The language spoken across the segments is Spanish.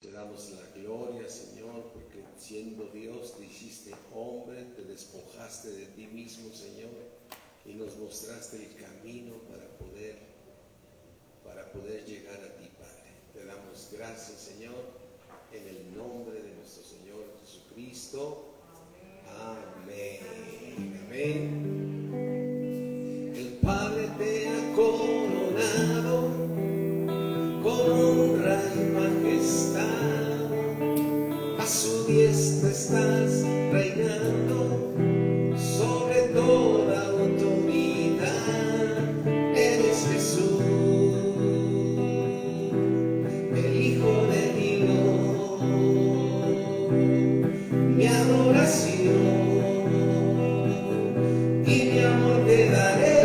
Te damos la gloria, Señor, porque siendo Dios te hiciste hombre, te despojaste de ti mismo, Señor, y nos mostraste el camino para poder llegar a ti, Padre. Te damos gracias, Señor, en el nombre de nuestro Señor Jesucristo. Amén. Amén. El Padre te ha coronado con honra y majestad, a su diestra estás reinando sobre toda autoridad. Eres Jesús, el Hijo de Dios, mi adoración y mi amor te daré.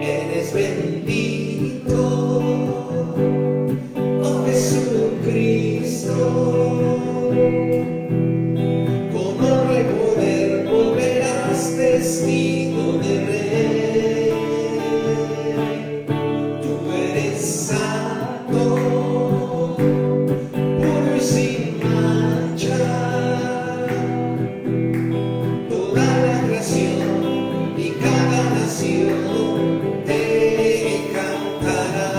Eres bendito, oh Jesucristo, con honra y poder volverás testigo de Rey. Tú eres santo, puro y sin mancha, toda la creación y cada nación te cantará.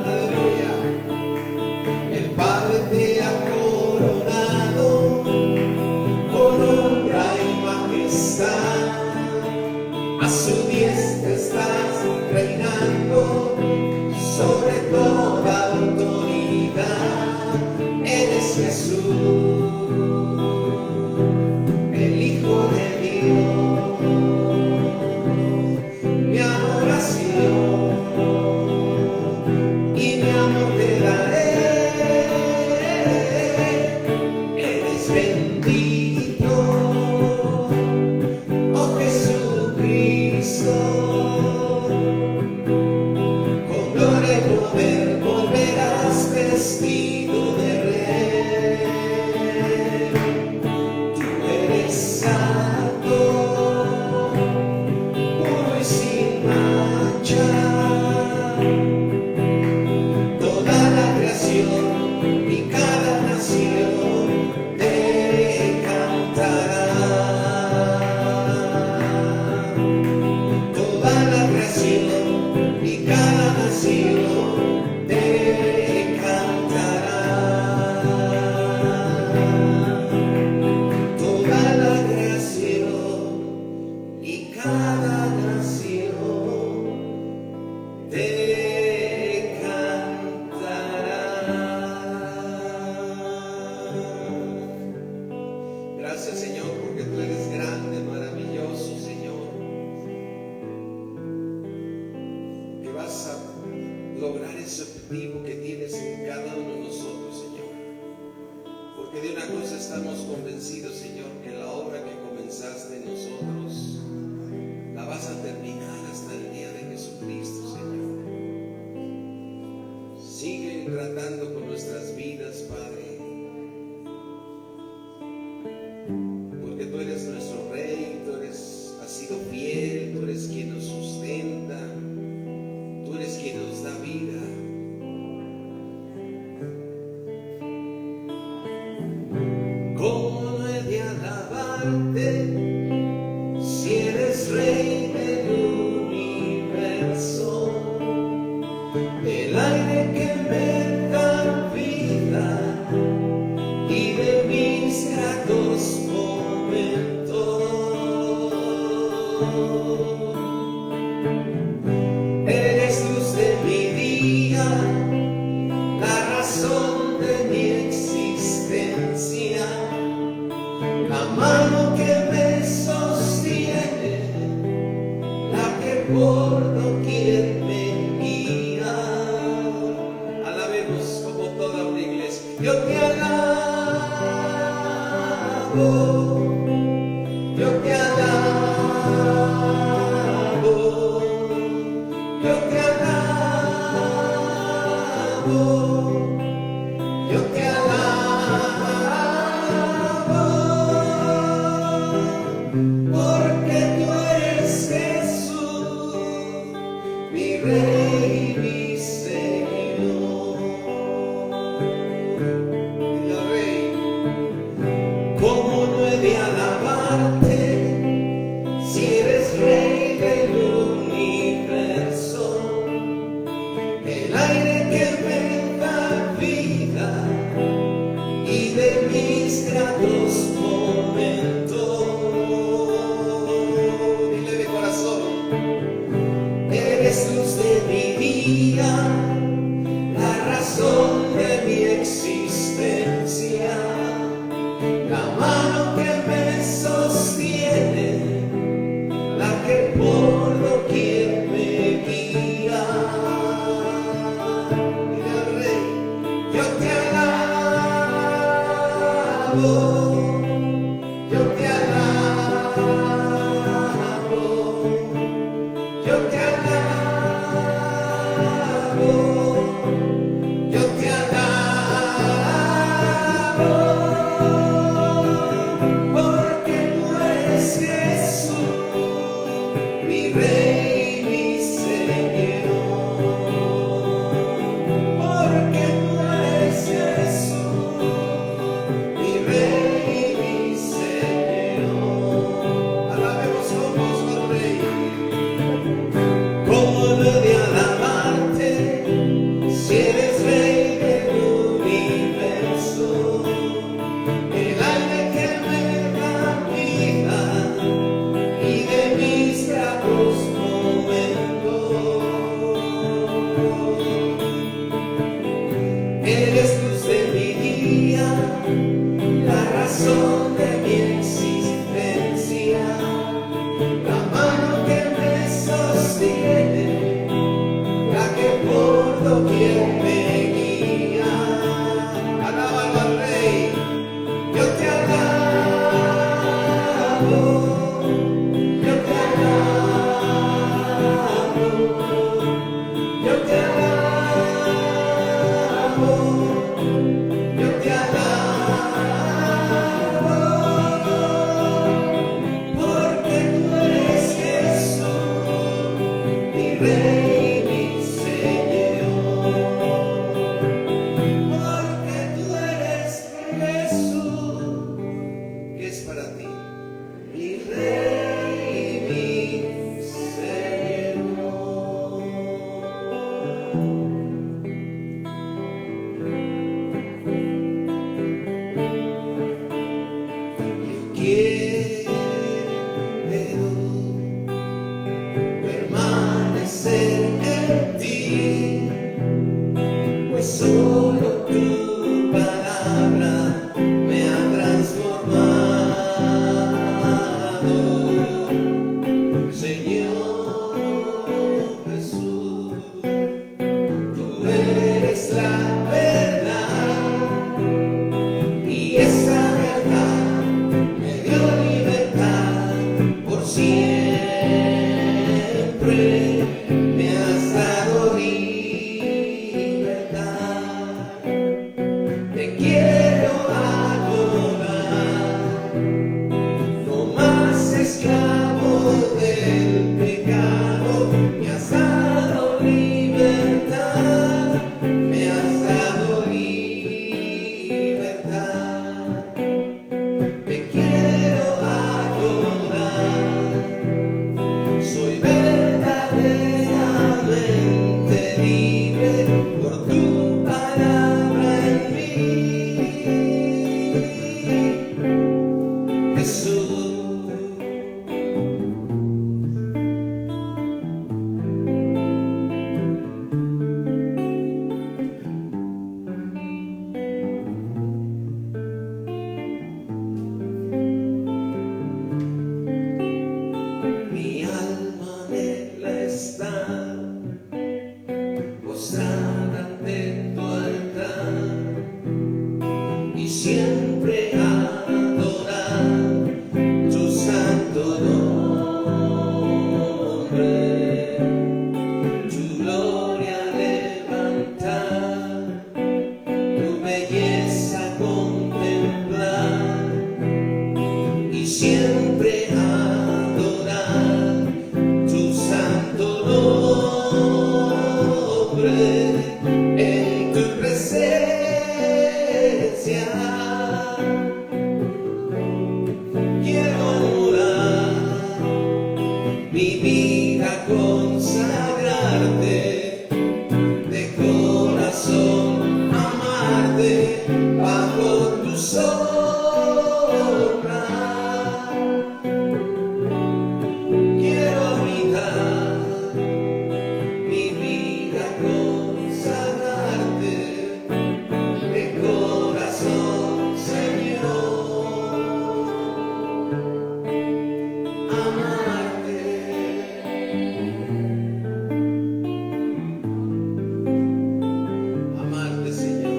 Aleluya. El Padre te ha coronado con honra y majestad, a su diestra estás reinando sobre toda autoridad. Eres Jesús, el Hijo de Dios, mi adoración y mi amor te daré. Eres bendito, oh Jesucristo, con gloria y poder volverás vestido de Rey. Tú eres santo, puro y sin mancha, toda la creación y cada nación te cantará. Toda la creación y cada nación te cantará. Toda la creación y cada nación te cantará. Gracias, Señor, porque tú eres grande, maravilloso, Señor, que vas a lograr ese objetivo que tienes en cada uno de nosotros, Señor. Porque de una cosa estamos convencidos, Señor, que la obra que comenzaste en nosotros la vas a terminar hasta el día de Jesucristo, Señor. Sigue tratando con nuestras vidas, Padre, porque tú eres nuestro Rey, tú has sido fiel, tú eres quien nos sustenta, tú eres quien nos da vida. ¿Cómo no he de alabarte si eres Rey del universo? El aire que me da vida y de mis gratos momentos. Eres luz de mi día, la razón de mi existencia, la mano que me sostiene, la que por doquier me guía. Alabemos como toda una iglesia. Yo te alabo, yo te alabo, yo te alabo, yo te alabo, porque tú eres Jesús, mi Rey, mi Señor. el aire que me da vida y de mis gratos momentos. Dile de corazón, eres luz de mi día, la razón de mi existencia, la mano que me sostiene, la que por doquier me guía. Dile al Rey, yo te alabo, yo te alabo, yo te alabo, yo te alabo, porque tú eres Jesús, mi Rey, mi Señor, porque tú eres Jesús, mi Rey, mi Señor. Alabemos con voz al Rey. ¿Cómo no he de alabarte si eres Rey del universo? El aire que me da vida y de mis gratos momentos. Eres luz de mi día, la razón de mi existencia, la mano que me sostiene, la que por doquier me guía. Alábalo al Rey, yo te alabo, yo te alabo, yo te alabo, yo te alabo, porque tú eres Jesús, mi Rey, mi Señor, porque tú eres Jesús, que es para ti, mi Rey, mi Señor. Quiero permanecer en ti, pues solo tu palabra me ha transformado. Señor Jesús, tú eres la verdad y esa verdad me dio libertad por siempre, me has dado libertad. de corazón amarte bajo tu sombra. Quiero habitar mi vida, consagrarte de corazón, Señor, amarte. Amarte, Señor.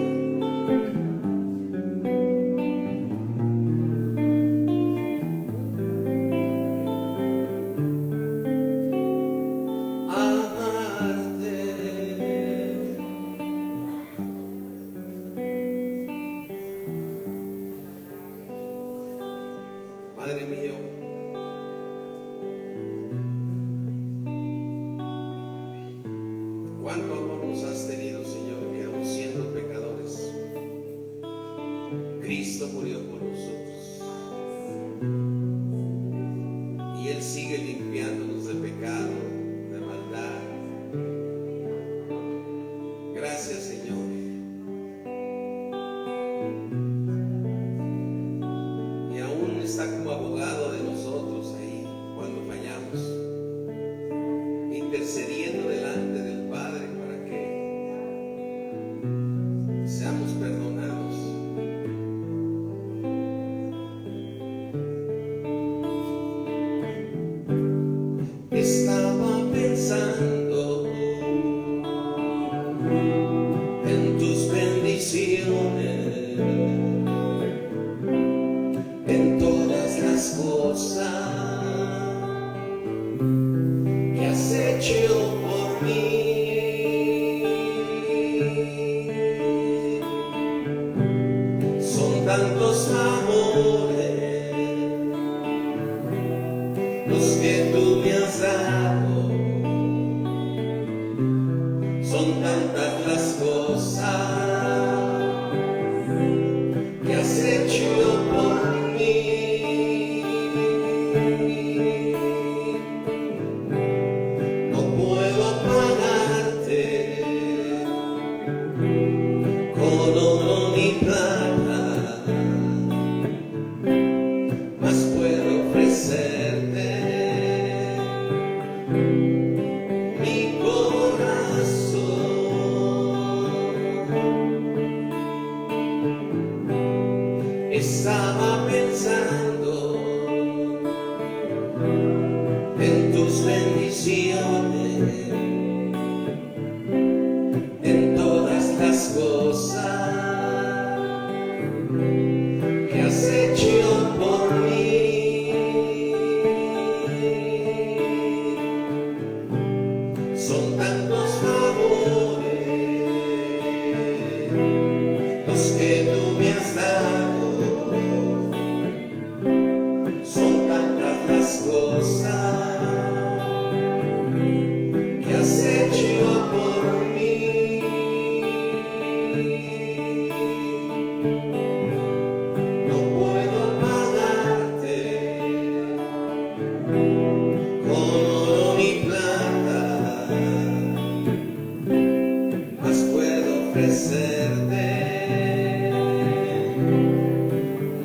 Padre mío, cuánto amor nos has tenido, Señor, que aún siendo pecadores, Cristo murió por nosotros. Y Él sigue limpiándonos de pecado, de maldad. Gracias, Señor. Y aún está como abogado de nosotros ahí cuando fallamos, intercediendo delante del Padre para que seamos perdonados. Estaba pensando en tus bendiciones, en todas las cosas que has hecho por mí. Son tantos amores los que tú me has dado, son tantas las cosas que has hecho por mí. No puedo pagarte con oro ni plata, mas puedo ofrecerte mi corazón. Estaba pensando en tus bendiciones, en todas las cosas que has hecho por mí. Son tantos favores los que tú me has dado, son tantas las cosas que has hecho por mí. No puedo pagarte con oro ni plata, mas puedo ofrecerte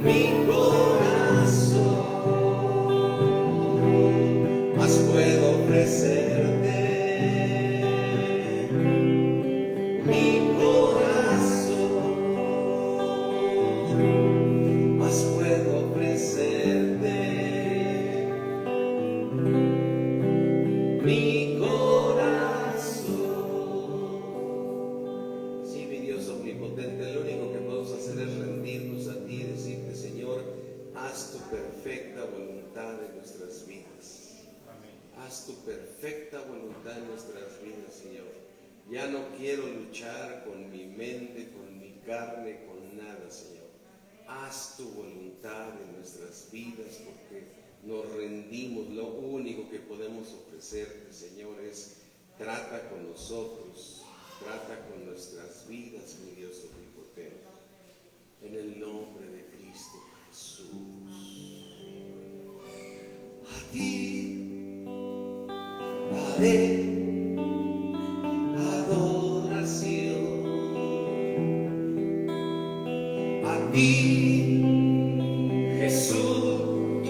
mi corazón, mas puedo ofrecerte mi corazón, mas puedo ofrecerte mi corazón. Sí, mi Dios omnipotente, lo único que podemos hacer es rendirnos a ti y decirte, Señor, haz tu perfecta voluntad en nuestras vidas. Haz tu perfecta voluntad en nuestras vidas, Señor. Ya no quiero luchar con mi mente, con mi carne, con nada, Señor. Haz tu voluntad en nuestras vidas, porque nos rendimos. Lo único que podemos ofrecerte, Señor, es trata con nosotros, trata con nuestras vidas, mi Dios omnipotente. En el nombre de Cristo Jesús. A ti daré adoración. ti, Jesús,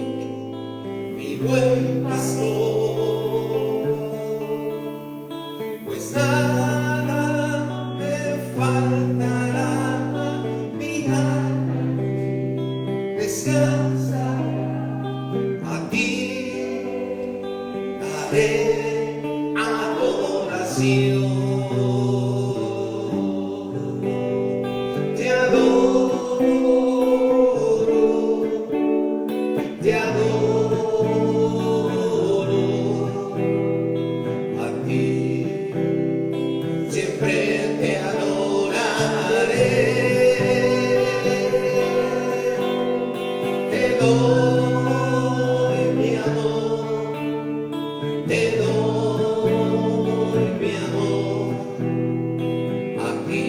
mi buen pastor, pues nada me faltará, mi alma descansa, a ti daré adoración. Te adoro, a ti siempre te adoraré. Te doy mi amor, te doy mi amor, a ti,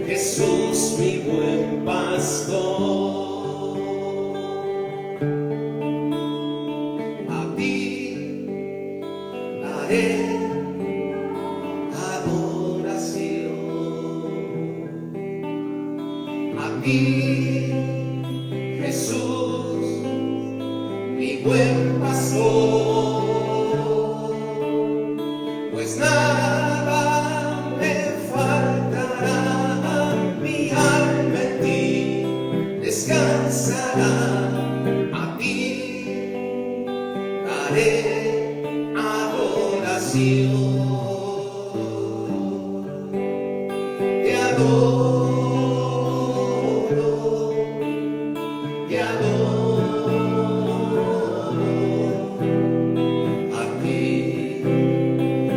Jesús, mi buen pastor. A ti daré adoración. A ti, Jesús, mi buen pastor, pues nada me faltará, mi alma en ti descansará, a ti daré adoración. Te adoro, te adoro, a ti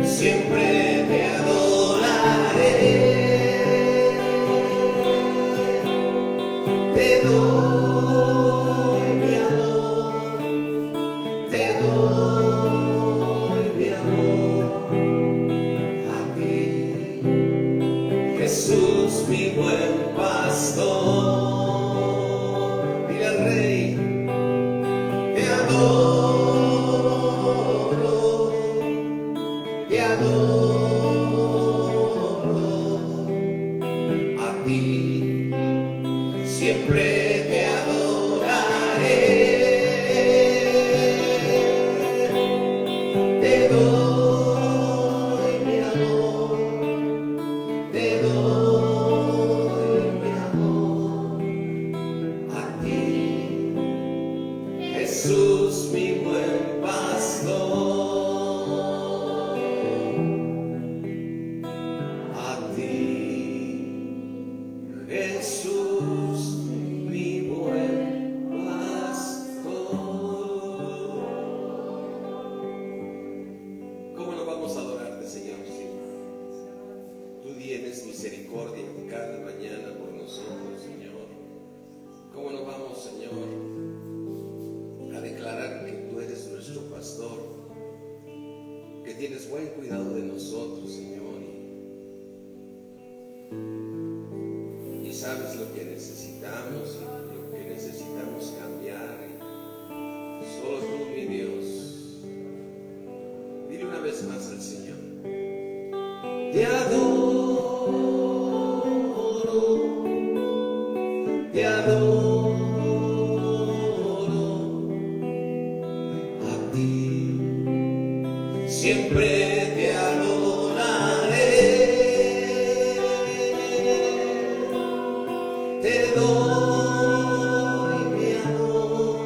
siempre te adoraré. Te doy mi amor, te doy mi amor, a ti, Jesús, mi buen pastor. Dile al Rey, te adoro, te adoro, a ti siempre te adoraré. Te doy mi amor, te doy mi amor, a ti, Jesús, mi buen pastor, a ti, Jesús, mi buen pastor. ¿Cómo no vamos a adorarte, Señor? Si tú tienes misericordia cada mañana por nosotros, Señor. ¿Cómo no vamos, Señor, a declarar que tú eres nuestro pastor, que tienes buen cuidado de nosotros, Señor, y sabes lo que necesitamos y lo que necesitamos cambiar? Solo tú, mi Dios. Dile una vez más al Señor: te adoro, te adoro, a ti siempre te adoraré. Te doy mi amor,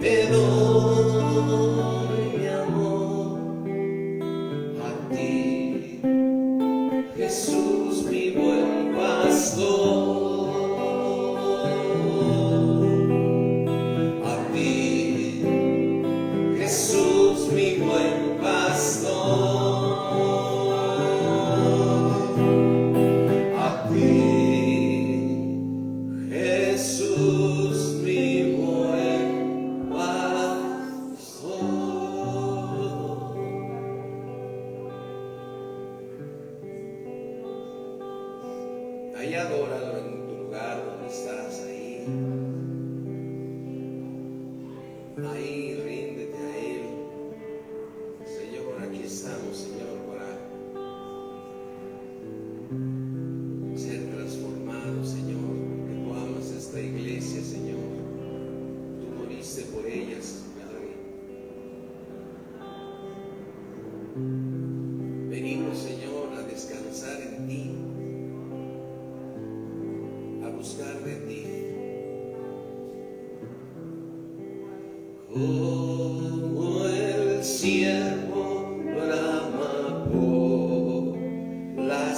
te doy mi amor, a ti, Jesús, mi buen pastor, a ti, Jesús, mi buen pastor, a ti, Jesús, mi buen pastor. Ahí adóralo en tu lugar donde estás, ahí ríndete a Él. Señor, aquí estamos, Señor, para ser transformados, Señor.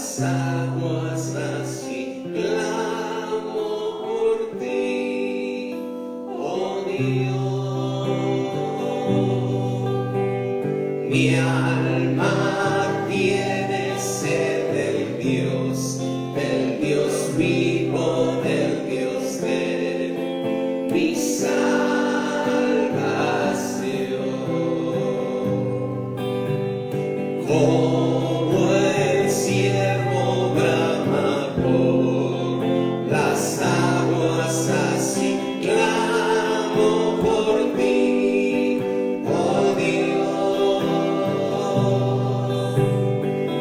las aguas así clamo por ti, oh Dios. Mi alma tiene sed del Dios vivo, del Dios de mi salvación. Como el ciervo brama por las aguas, así clamo por ti, oh Dios.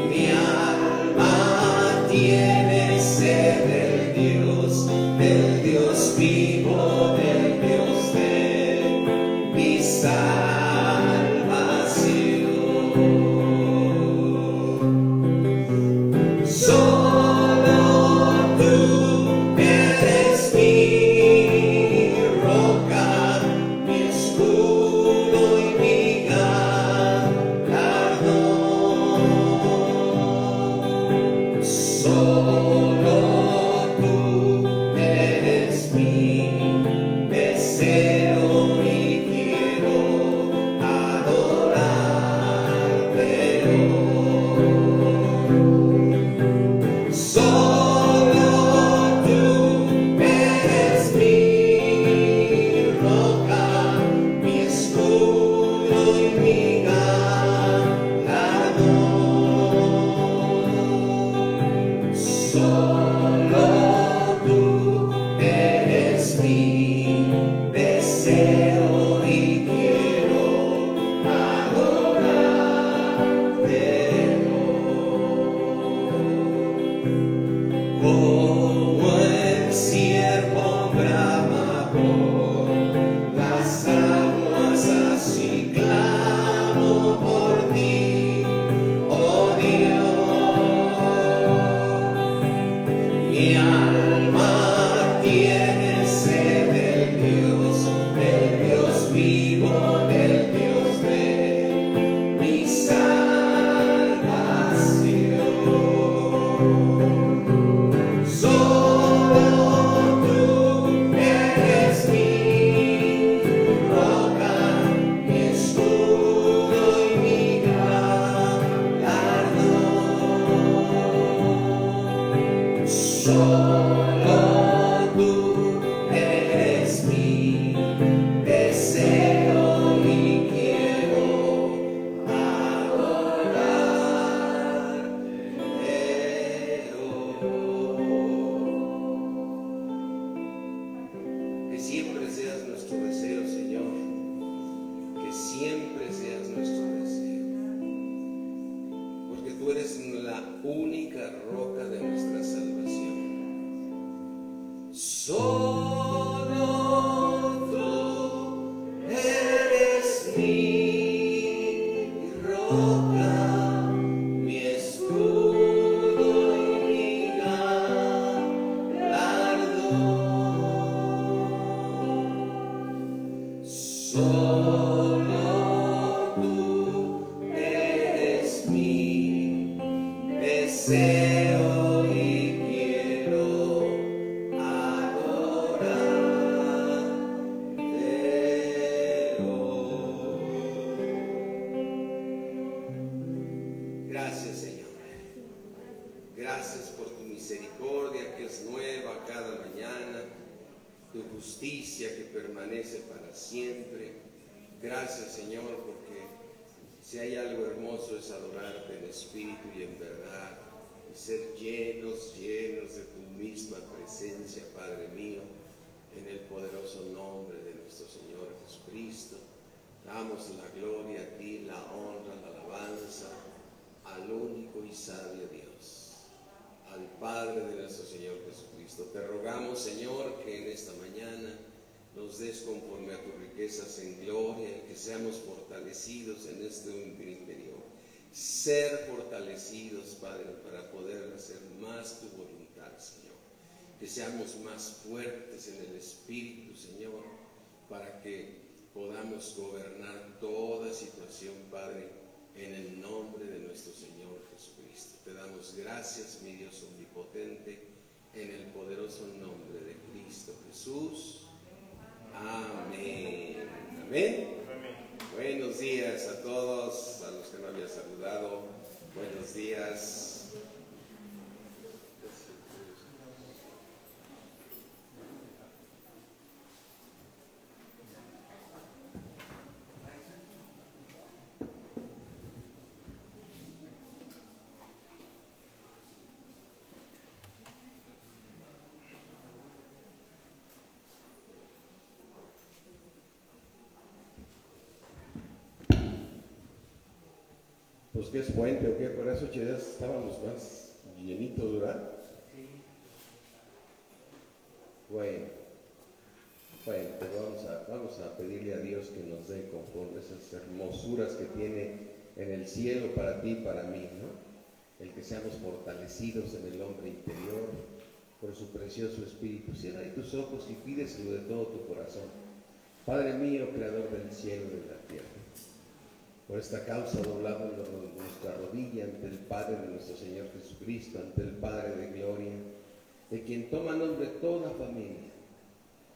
Mi alma tiene sed del Dios vivo, del Dios de mi salvación. Solo tú eres mi roca, mi escudo y mi galardón. Solo tú eres mi deseo y quiero adorarte hoy. Solo tú eres mi roca, mi escudo y mi galardón. Solo tú eres mi deseo y quiero adorarte hoy. Como el ciervo brama por las aguas, así clamo por ti, oh Dios. Mi alma tiene sed del Dios vivo, del Dios de mi salvación. Solo tú eres mi roca, mi escudo y mi galardón. Solo tú eres mi deseo y quiero adorarte hoy. Que siempre seas nuestro deseo, Señor. Que siempre seas nuestro deseo. Porque tú eres la única roca de nuestra salvación. Solo tú eres mi roca, mi escudo y mi galardón. Solo tú eres mi deseo y quiero adorarte hoy. Gracias, Señor. Gracias por tu misericordia que es nueva cada mañana, tu justicia que permanece para siempre. Gracias, Señor, porque si hay algo hermoso es adorarte en espíritu y en verdad, y ser llenos de tu misma presencia, Padre mío, en el poderoso nombre de nuestro Señor Jesucristo. Damos la gloria a ti, la honra, la alabanza al único y sabio Dios, al Padre de nuestro Señor Jesucristo. Te rogamos, Señor, que en esta mañana nos des conforme a tus riquezas en gloria y que seamos fortalecidos en este hombre interior. Ser fortalecidos, Padre, para poder hacer más tu voluntad, Señor. Que seamos más fuertes en el Espíritu, Señor, para que podamos gobernar toda situación, Padre, en el nombre de nuestro Señor Jesucristo. Te damos gracias, mi Dios omnipotente, en el poderoso nombre de Cristo Jesús. Amén. Amén. Buenos días a todos, a los que no había saludado. Buenos días. Pues que es puente o qué, por eso ya estábamos más llenitos, ¿verdad? Sí. Bueno, pues vamos a pedirle a Dios que nos dé conforme esas hermosuras que tiene en el cielo para ti y para mí, ¿no? El que seamos fortalecidos en el hombre interior por su precioso Espíritu. Cierra ahí tus ojos y pídeselo de todo tu corazón. Padre mío, creador del cielo y de la tierra, por esta causa doblamos nuestra rodilla ante el Padre de nuestro Señor Jesucristo, ante el Padre de gloria, de quien toma nombre toda familia,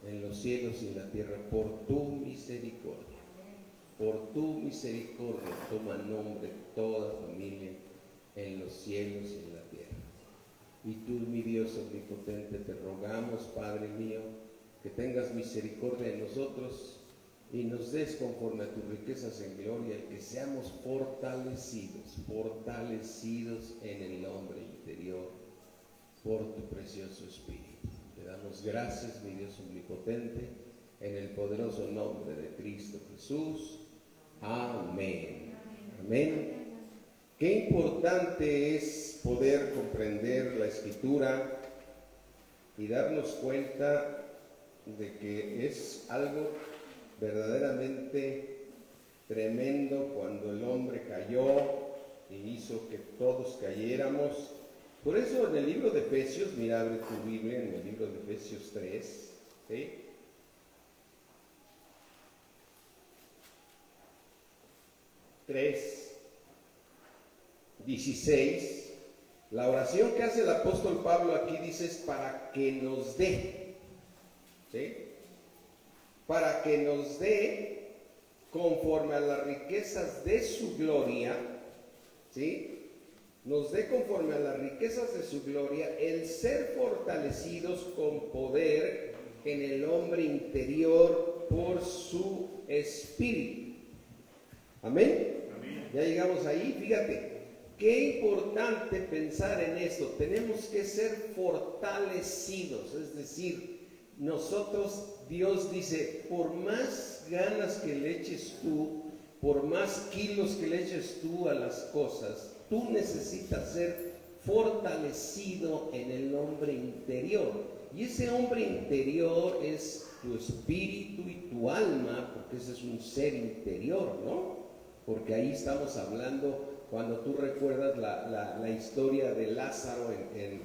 en los cielos y en la tierra, por tu misericordia. Por tu misericordia toma nombre toda familia, en los cielos y en la tierra. Y tú, mi Dios omnipotente, te rogamos, Padre mío, que tengas misericordia de nosotros, y nos des conforme a tus riquezas en gloria, el que seamos fortalecidos en el hombre interior por tu precioso Espíritu. Te damos gracias, mi Dios omnipotente, en el poderoso nombre de Cristo Jesús. Amén. Amén. Qué importante es poder comprender la Escritura y darnos cuenta de que es algo verdaderamente tremendo cuando el hombre cayó y hizo que todos cayéramos. Por eso en el libro de Efesios, mira, abre tu Biblia en el libro de Efesios 3, ¿sí? 3:16, la oración que hace el apóstol Pablo aquí dice es para que nos dé, ¿sí? Para que nos dé conforme a las riquezas de su gloria, ¿sí? Nos dé conforme a las riquezas de su gloria el ser fortalecidos con poder en el hombre interior por su Espíritu. ¿Amén? Amén. Ya llegamos ahí, fíjate. Qué importante pensar en esto. Tenemos que ser fortalecidos, es decir, nosotros, Dios dice, por más ganas que le eches tú, por más kilos que le eches tú a las cosas, tú necesitas ser fortalecido en el hombre interior. Y ese hombre interior es tu espíritu y tu alma, porque ese es un ser interior, ¿no? Porque ahí estamos hablando, cuando tú recuerdas la historia de Lázaro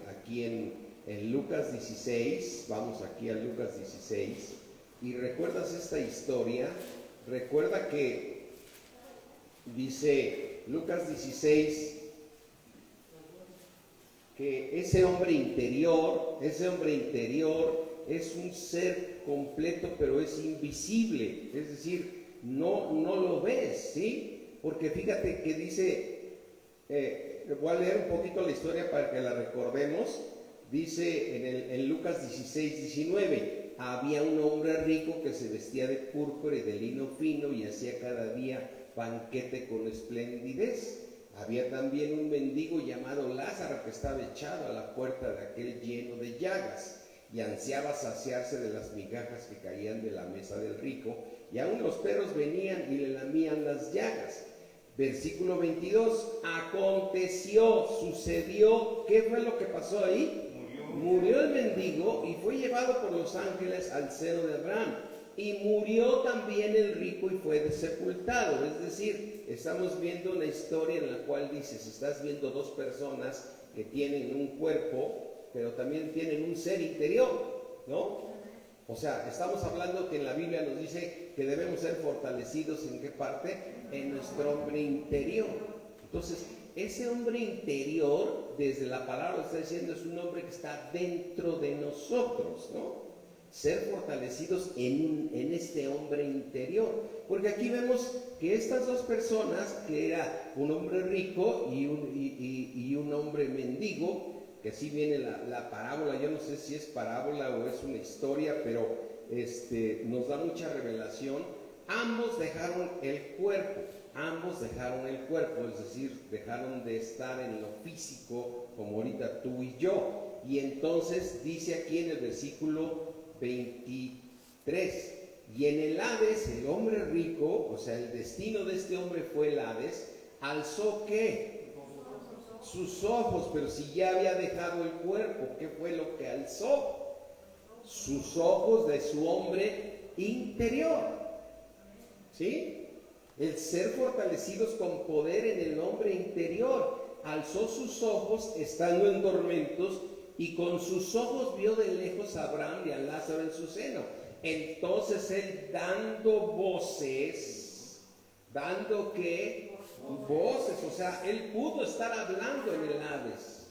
aquí en Lucas 16, vamos aquí a Lucas 16, y recuerdas esta historia, recuerda que dice Lucas 16, que ese hombre interior es un ser completo, pero es invisible, es decir, no lo ves, ¿sí? Porque fíjate que dice, voy a leer un poquito la historia para que la recordemos. Dice en Lucas 16:19, había un hombre rico que se vestía de púrpura y de lino fino y hacía cada día banquete con esplendidez. Había también un mendigo llamado Lázaro que estaba echado a la puerta de aquel lleno de llagas y ansiaba saciarse de las migajas que caían de la mesa del rico, y aún los perros venían y le lamían las llagas. Versículo 22, sucedió, ¿qué fue lo que pasó ahí? Murió el mendigo y fue llevado por los ángeles al seno de Abraham. Y murió también el rico y fue sepultado. Es decir, estamos viendo una historia en la cual dices, estás viendo dos personas que tienen un cuerpo, pero también tienen un ser interior, ¿no? O sea, estamos hablando que en la Biblia nos dice que debemos ser fortalecidos, ¿en qué parte? En nuestro hombre interior. Entonces, ese hombre interior, desde la palabra lo está diciendo, es un hombre que está dentro de nosotros, ¿no? Ser fortalecidos en este hombre interior. Porque aquí vemos que estas dos personas, que era un hombre rico y un hombre mendigo, que así viene la parábola, yo no sé si es parábola o es una historia, pero nos da mucha revelación. Ambos dejaron el cuerpo, es decir, dejaron de estar en lo físico como ahorita tú y yo. Y entonces dice aquí en el versículo 23, y en el Hades el hombre rico, o sea, el destino de este hombre fue el Hades, alzó ¿qué? Sus ojos, pero si ya había dejado el cuerpo, ¿qué fue lo que alzó? Sus ojos de su hombre interior, ¿sí? El ser fortalecidos con poder en el hombre interior. Alzó sus ojos estando en tormentos y con sus ojos vio de lejos a Abraham y a Lázaro en su seno. Entonces él dando voces, ¿dando qué? Voces, o sea, él pudo estar hablando en el Hades.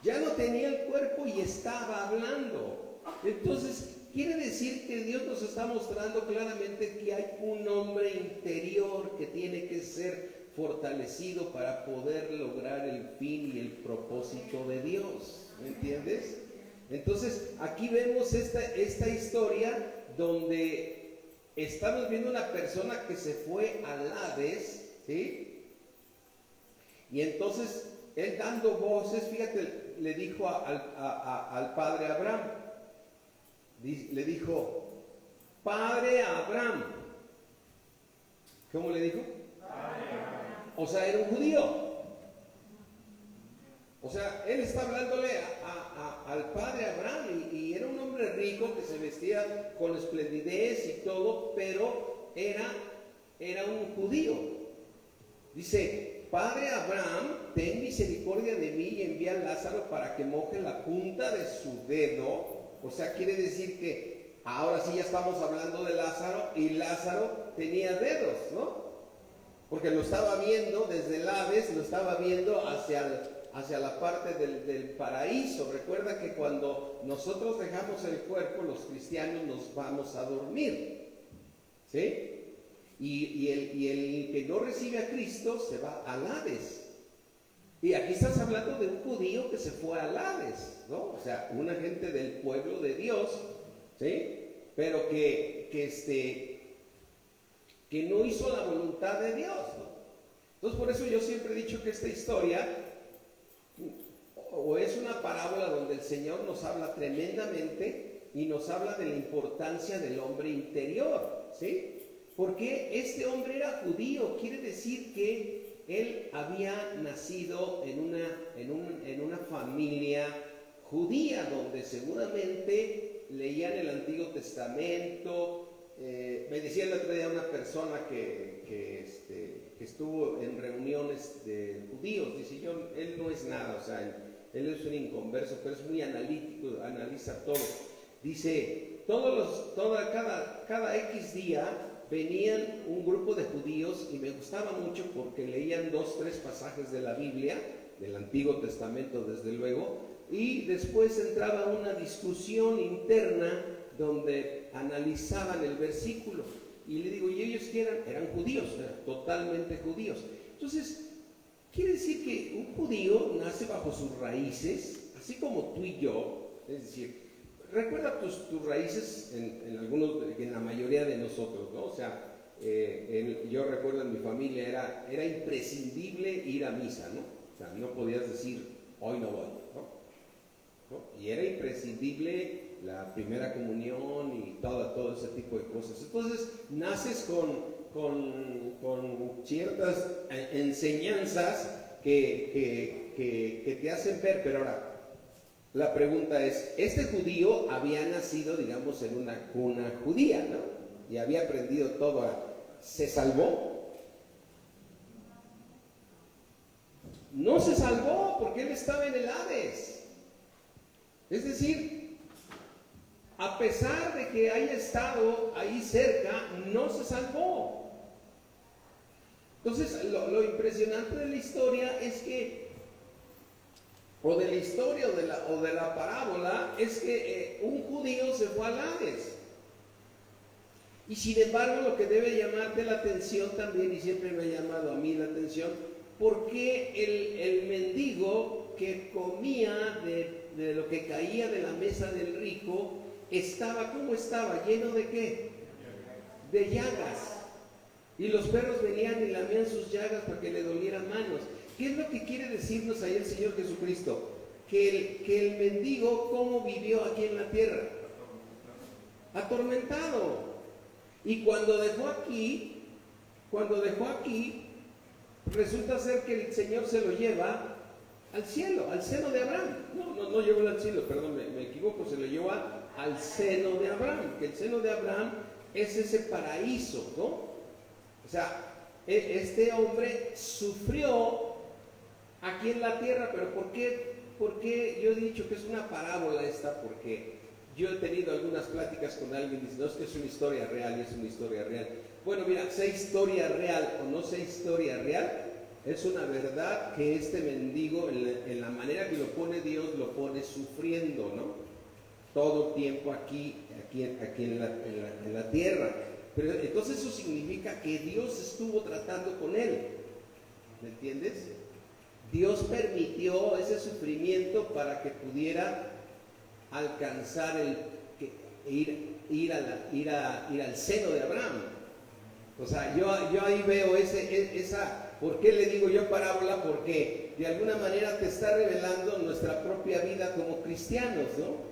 Ya no tenía el cuerpo y estaba hablando. Entonces, quiere decir que Dios nos está mostrando claramente que hay un hombre interior que tiene que ser fortalecido para poder lograr el fin y el propósito de Dios. ¿Me entiendes? Entonces, aquí vemos esta historia donde estamos viendo una persona que se fue al Hades, ¿sí? Y entonces, él dando voces, fíjate, le dijo al padre Abraham, le dijo, Padre Abraham. ¿Cómo le dijo? O sea, era un judío. O sea, él está hablándole al padre Abraham y era un hombre rico que se vestía con esplendidez y todo, pero era un judío. Dice, Padre Abraham, ten misericordia de mí y envía a Lázaro para que moje la punta de su dedo. O sea, quiere decir que ahora sí ya estamos hablando de Lázaro, y Lázaro tenía dedos, ¿no? Porque lo estaba viendo desde el Hades, lo estaba viendo hacia la parte del paraíso. Recuerda que cuando nosotros dejamos el cuerpo, los cristianos nos vamos a dormir, ¿sí? Y el que no recibe a Cristo se va al Hades. Y aquí estás hablando de un judío que se fue al Hades, ¿no? O sea, una gente del pueblo de Dios, ¿sí? Pero que no hizo la voluntad de Dios, ¿no? Entonces, por eso yo siempre he dicho que esta historia o es una parábola donde el Señor nos habla tremendamente y nos habla de la importancia del hombre interior, ¿sí? Porque este hombre era judío, quiere decir que él había nacido en una familia judía, donde seguramente leían el Antiguo Testamento. Me decía el otro día una persona que estuvo en reuniones de judíos, dice, él no es nada, o sea, él es un inconverso, pero es muy analítico, analiza todo. Dice, cada X día venían un grupo de judíos y me gustaba mucho porque leían 2, 3 pasajes de la Biblia, del Antiguo Testamento desde luego, y después entraba una discusión interna donde analizaban el versículo. Y le digo, ¿y ellos qué eran? Eran judíos, totalmente judíos. Entonces, quiere decir que un judío nace bajo sus raíces, así como tú y yo, es decir, recuerda tus raíces en la mayoría de nosotros, ¿no? O sea, yo recuerdo en mi familia era imprescindible ir a misa, ¿no? O sea, no podías decir, hoy no voy, ¿no? Y era imprescindible la primera comunión y todo ese tipo de cosas. Entonces, naces con ciertas enseñanzas que te hacen ver, pero ahora, la pregunta es, este judío había nacido, digamos, en una cuna judía, ¿no? Y había aprendido todo. ¿Se salvó? No se salvó porque él estaba en el Hades. Es decir, a pesar de que haya estado ahí cerca, no se salvó. Entonces, lo impresionante de la historia es que, o de la historia o de la parábola, es que un judío se fue al Hades. Y sin embargo, lo que debe llamarte la atención también, y siempre me ha llamado a mí la atención, ¿por qué el mendigo que comía de lo que caía de la mesa del rico estaba, ¿cómo estaba? ¿Lleno de qué? De llagas. Y los perros venían y lamían sus llagas para que le dolieran manos. ¿Qué es lo que quiere decirnos ahí el Señor Jesucristo? Que el mendigo, ¿cómo vivió aquí en la tierra? Atormentado. Y cuando dejó aquí, resulta ser que el Señor se lo lleva al cielo, al seno de Abraham. No llevó al cielo, perdón, me equivoco, se lo lleva al seno de Abraham, que el seno de Abraham es ese paraíso, ¿no? O sea, este hombre sufrió aquí en la tierra, pero ¿por qué yo he dicho que es una parábola esta? Porque yo he tenido algunas pláticas con alguien y dice, no, es que es una historia real, y es una historia real. Bueno, mira, sea historia real o no sea historia real, es una verdad que este mendigo, en la manera que lo pone Dios, lo pone sufriendo, ¿no? Todo tiempo aquí en la tierra. Pero entonces eso significa que Dios estuvo tratando con él, ¿me entiendes? Dios permitió ese sufrimiento para que pudiera alcanzar ir al seno de Abraham. O sea, yo ahí veo esa, ¿por qué le digo yo parábola? Porque de alguna manera te está revelando nuestra propia vida como cristianos, ¿no?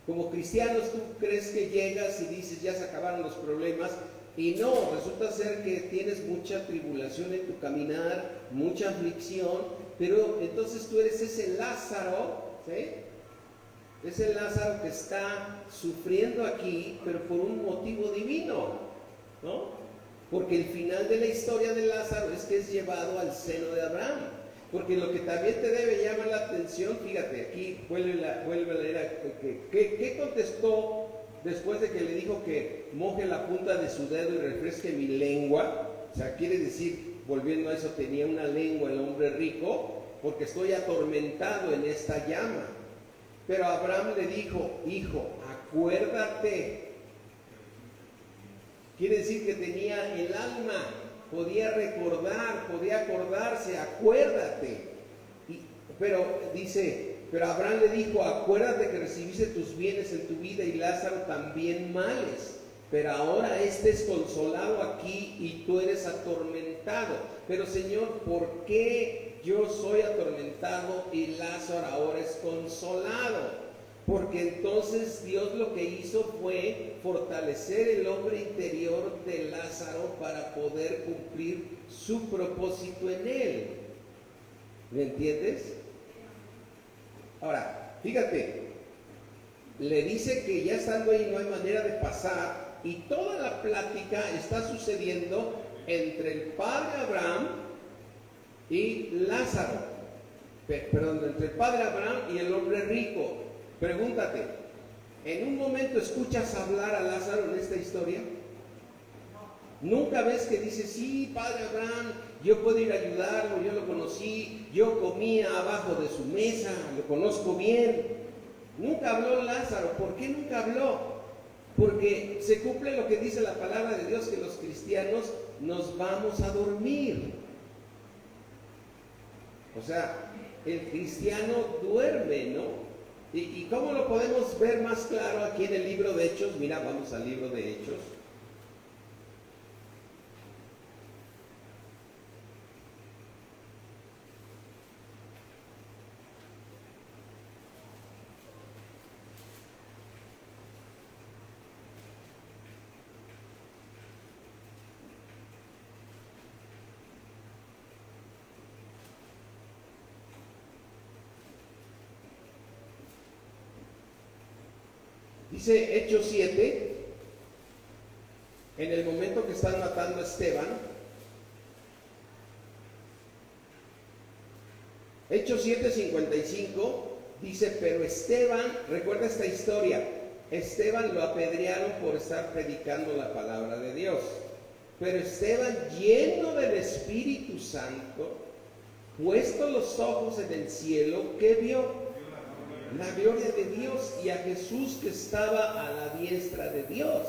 Como cristianos tú crees que llegas y dices, ya se acabaron los problemas, y no, resulta ser que tienes mucha tribulación en tu caminar, mucha aflicción, pero entonces tú eres ese Lázaro, ¿sí? Ese Lázaro que está sufriendo aquí, pero por un motivo divino, ¿no? Porque el final de la historia de Lázaro es que es llevado al seno de Abraham. Porque lo que también te debe llamar la atención, fíjate, aquí vuelve a leer, ¿qué contestó después de que le dijo que moje la punta de su dedo y refresque mi lengua? O sea, quiere decir, volviendo a eso, tenía una lengua el hombre rico, porque estoy atormentado en esta llama. Pero Abraham le dijo, hijo, acuérdate. Quiere decir que tenía el alma, podía recordar, podía acordarse, acuérdate. Pero Abraham le dijo, acuérdate que recibiste tus bienes en tu vida y Lázaro también males. Pero ahora este es consolado aquí y tú eres atormentado. Pero Señor, ¿por qué yo soy atormentado y Lázaro ahora es consolado? Porque entonces Dios lo que hizo fue fortalecer el hombre interior de Lázaro para poder cumplir su propósito en él. ¿Me entiendes? Ahora, fíjate, le dice que ya estando ahí no hay manera de pasar, y toda la plática está sucediendo entre el padre Abraham y Lázaro. Perdón, entre el padre Abraham y el hombre rico. Pregúntate, ¿en un momento escuchas hablar a Lázaro en esta historia? ¿Nunca ves que dice, sí, padre Abraham, yo puedo ir a ayudarlo, yo lo conocí, yo comía abajo de su mesa, lo conozco bien? Nunca habló Lázaro. ¿Por qué nunca habló? Porque se cumple lo que dice la palabra de Dios, que los cristianos nos vamos a dormir. O sea, el cristiano duerme, ¿no? ¿Y cómo lo podemos ver más claro aquí en el libro de Hechos? Mira, vamos al libro de Hechos. Dice Hechos 7, en el momento que están matando a Esteban. Hechos 7:55 dice, pero Esteban, recuerda esta historia, Esteban lo apedrearon por estar predicando la palabra de Dios. Pero Esteban, lleno del Espíritu Santo, puesto los ojos en el cielo, ¿qué vio? La gloria de Dios y a Jesús que estaba a la diestra de Dios.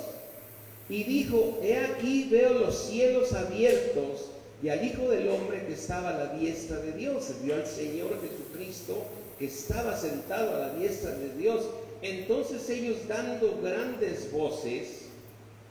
Y dijo: he aquí veo los cielos abiertos y al Hijo del Hombre que estaba a la diestra de Dios. Vio al Señor Jesucristo que estaba sentado a la diestra de Dios. Entonces ellos, dando grandes voces,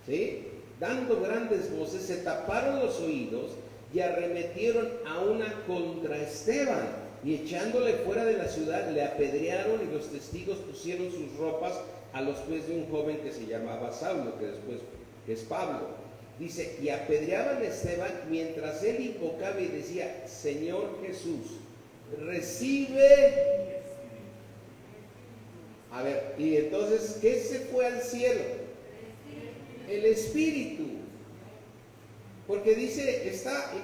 ¿sí?, dando grandes voces, se taparon los oídos y arremetieron a una contra Esteban, y echándole fuera de la ciudad le apedrearon, y los testigos pusieron sus ropas a los pies de un joven que se llamaba Saulo, que después es Pablo. Dice: y apedreaban a Esteban mientras él invocaba y decía: Señor Jesús, recibe. A ver, y entonces, ¿qué se fue al cielo? El Espíritu. Porque dice,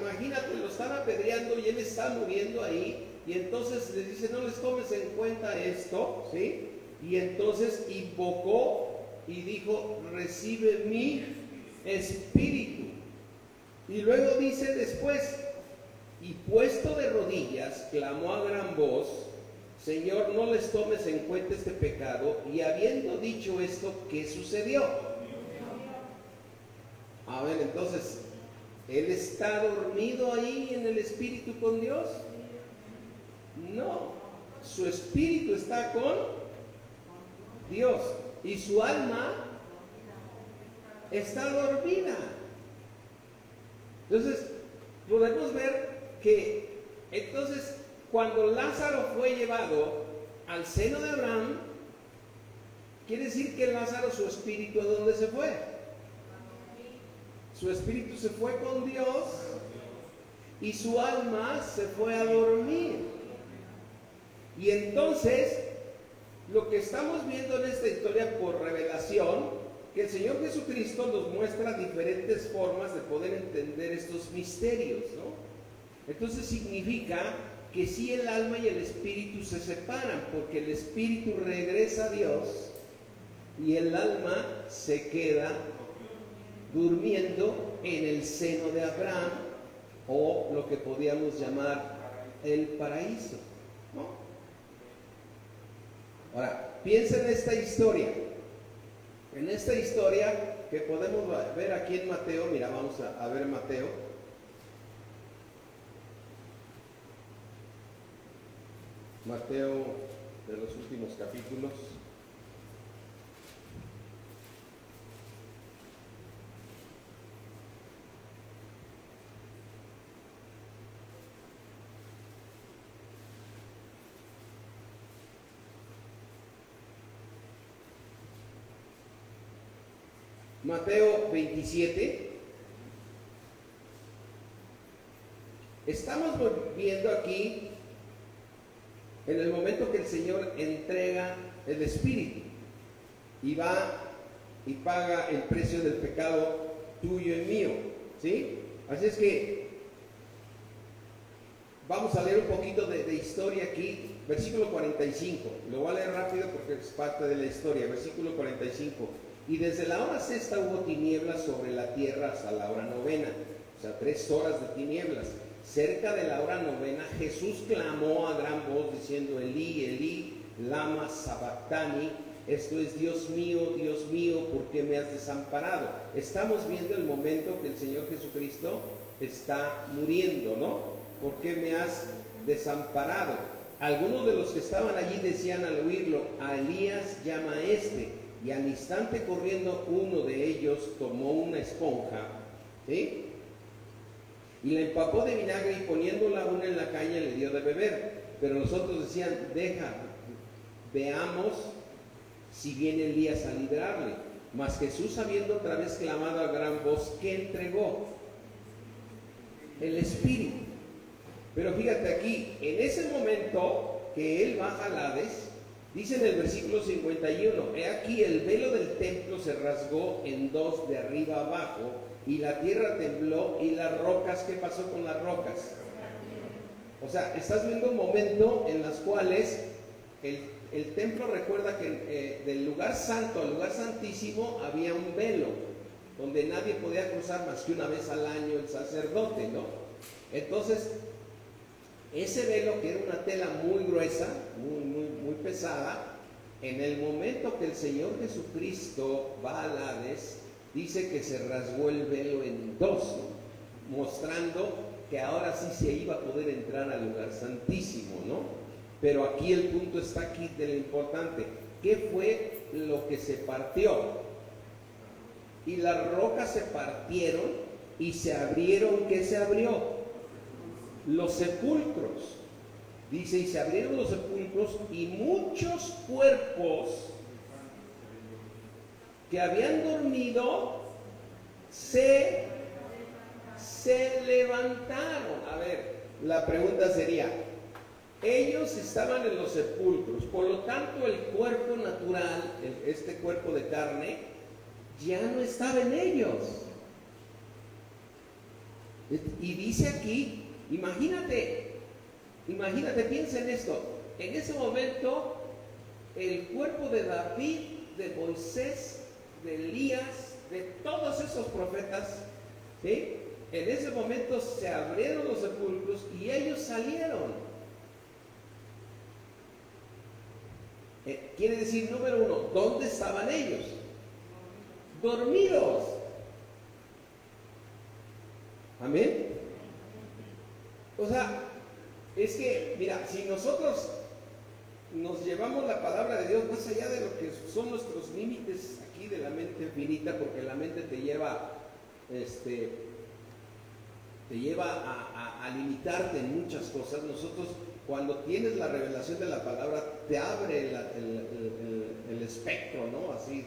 imagínate, lo están apedreando y él está muriendo ahí. Y entonces les dice: no les tomes en cuenta esto, ¿sí? Y entonces invocó y dijo: recibe mi espíritu. Y luego dice después: y puesto de rodillas, clamó a gran voz: Señor, no les tomes en cuenta este pecado. Y habiendo dicho esto, ¿qué sucedió? A ver, entonces, ¿él está dormido ahí en el espíritu con Dios? No, su espíritu está con Dios y su alma está dormida. Entonces, podemos ver que entonces cuando Lázaro fue llevado al seno de Abraham, quiere decir que Lázaro, su espíritu, ¿a dónde se fue? Su espíritu se fue con Dios y su alma se fue a dormir. Y entonces, lo que estamos viendo en esta historia por revelación, que el Señor Jesucristo nos muestra diferentes formas de poder entender estos misterios, ¿no? Entonces significa que sí, el alma y el espíritu se separan, porque el espíritu regresa a Dios y el alma se queda durmiendo en el seno de Abraham, o lo que podríamos llamar el paraíso, ¿no? Ahora, piensa en esta historia que podemos ver aquí en Mateo. Mira, vamos a ver Mateo. Mateo, de los últimos capítulos. Mateo 27. Estamos viendo aquí en el momento que el Señor entrega el Espíritu y va y paga el precio del pecado tuyo y mío, ¿sí? Así es que vamos a leer un poquito de historia aquí. Versículo 45, lo voy a leer rápido porque es parte de la historia. Versículo 45: y desde la hora sexta hubo tinieblas sobre la tierra hasta la hora novena, o sea, 3 horas de tinieblas. Cerca de la hora novena, Jesús clamó a gran voz diciendo: Elí, Elí, lama sabactani. Esto es: Dios mío, ¿por qué me has desamparado? Estamos viendo el momento que el Señor Jesucristo está muriendo, ¿no? ¿Por qué me has desamparado? Algunos de los que estaban allí decían al oírlo: a Elías llama a este. Y al instante, corriendo uno de ellos, tomó una esponja, ¿sí?, y la empapó de vinagre, y poniéndola una en la caña le dio de beber. Pero los otros decían: deja, veamos si viene Elías a librarle. Mas Jesús, habiendo otra vez clamado a gran voz, ¿qué entregó? El Espíritu. Pero fíjate aquí, en ese momento que él baja al Hades, dice en el versículo 51: he aquí el velo del templo se rasgó en 2 de arriba abajo, y la tierra tembló, y las rocas, ¿qué pasó con las rocas? O sea, estás viendo un momento en las cuales el templo, recuerda que del lugar santo al lugar santísimo había un velo, donde nadie podía cruzar más que una vez al año el sacerdote, ¿no? Entonces, ese velo, que era una tela muy gruesa, muy pesada, en el momento que el Señor Jesucristo va al Hades, dice que se rasgó el velo en dos, ¿no? Mostrando que ahora sí se iba a poder entrar al lugar santísimo, ¿no? Pero aquí el punto está aquí de lo importante. ¿Qué fue lo que se partió? Y las rocas se partieron y se abrieron. ¿Qué se abrió? Los sepulcros. Dice, y se abrieron los sepulcros y muchos cuerpos que habían dormido se levantaron. A ver, la pregunta sería, ellos estaban en los sepulcros, por lo tanto el cuerpo natural, este cuerpo de carne, ya no estaba en ellos. Y dice aquí, imagínate, piensa en esto. En ese momento, el cuerpo de David, de Moisés, de Elías, de todos esos profetas, ¿sí? En ese momento se abrieron los sepulcros y ellos salieron. Quiere decir, número uno, ¿dónde estaban ellos? Dormidos. Amén. O sea, es que, mira, si nosotros nos llevamos la palabra de Dios más allá de lo que son nuestros límites aquí de la mente finita, porque la mente te lleva a limitarte en muchas cosas. Nosotros, cuando tienes la revelación de la palabra, te abre el espectro, ¿no? Así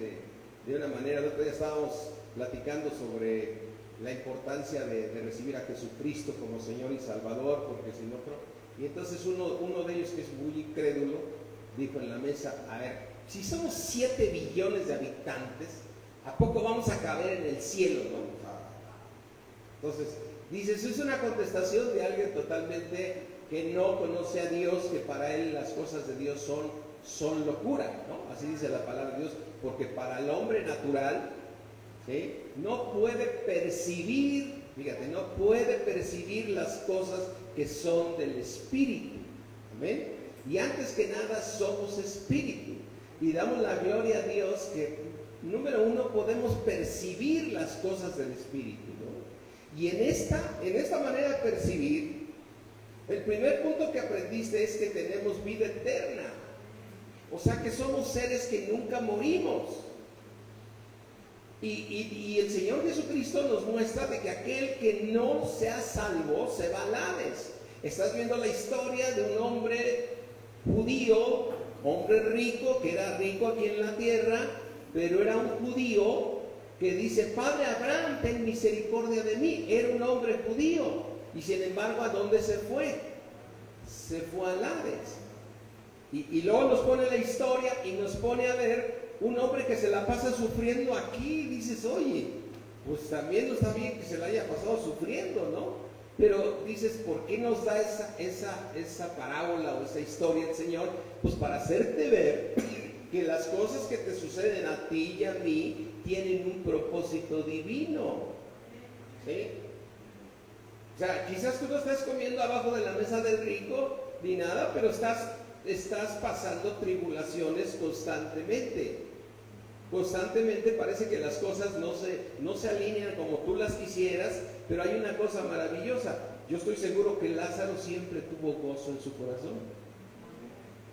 de una manera. El otro día estábamos platicando sobre la importancia de recibir a Jesucristo como Señor y Salvador, porque si no, y entonces uno de ellos, que es muy incrédulo, dijo en la mesa, a ver, si somos 7 billones de habitantes, ¿a poco vamos a caber en el cielo, no? Entonces, dices, es una contestación de alguien totalmente que no conoce a Dios, que para él las cosas de Dios son locura, ¿no? Así dice la palabra de Dios, porque para el hombre natural, ¿sí?, no puede percibir, fíjate, no puede percibir las cosas que son del Espíritu. Amén. Y antes que nada somos Espíritu. Y damos la gloria a Dios que, número uno, podemos percibir las cosas del Espíritu, ¿no? Y en esta manera de percibir, el primer punto que aprendiste es que tenemos vida eterna. O sea que somos seres que nunca morimos. Y el Señor Jesucristo nos muestra de que aquel que no sea salvo se va al Hades. Estás viendo la historia de un hombre judío, hombre rico, que era rico aquí en la tierra, pero era un judío que dice, Padre Abraham, ten misericordia de mí. Era un hombre judío. Y sin embargo, ¿a dónde se fue? Se fue al Hades. Y luego nos pone la historia y nos pone a ver un hombre que se la pasa sufriendo aquí. Dices, oye, pues también no está bien que se la haya pasado sufriendo, ¿no? Pero dices, ¿por qué nos da esa parábola o esa historia el Señor? Pues para hacerte ver que las cosas que te suceden a ti y a mí tienen un propósito divino, ¿sí? O sea, quizás tú no estás comiendo abajo de la mesa del rico ni nada, pero estás pasando tribulaciones constantemente. Constantemente parece que las cosas no se alinean como tú las quisieras, pero hay una cosa maravillosa. Yo estoy seguro que Lázaro siempre tuvo gozo en su corazón,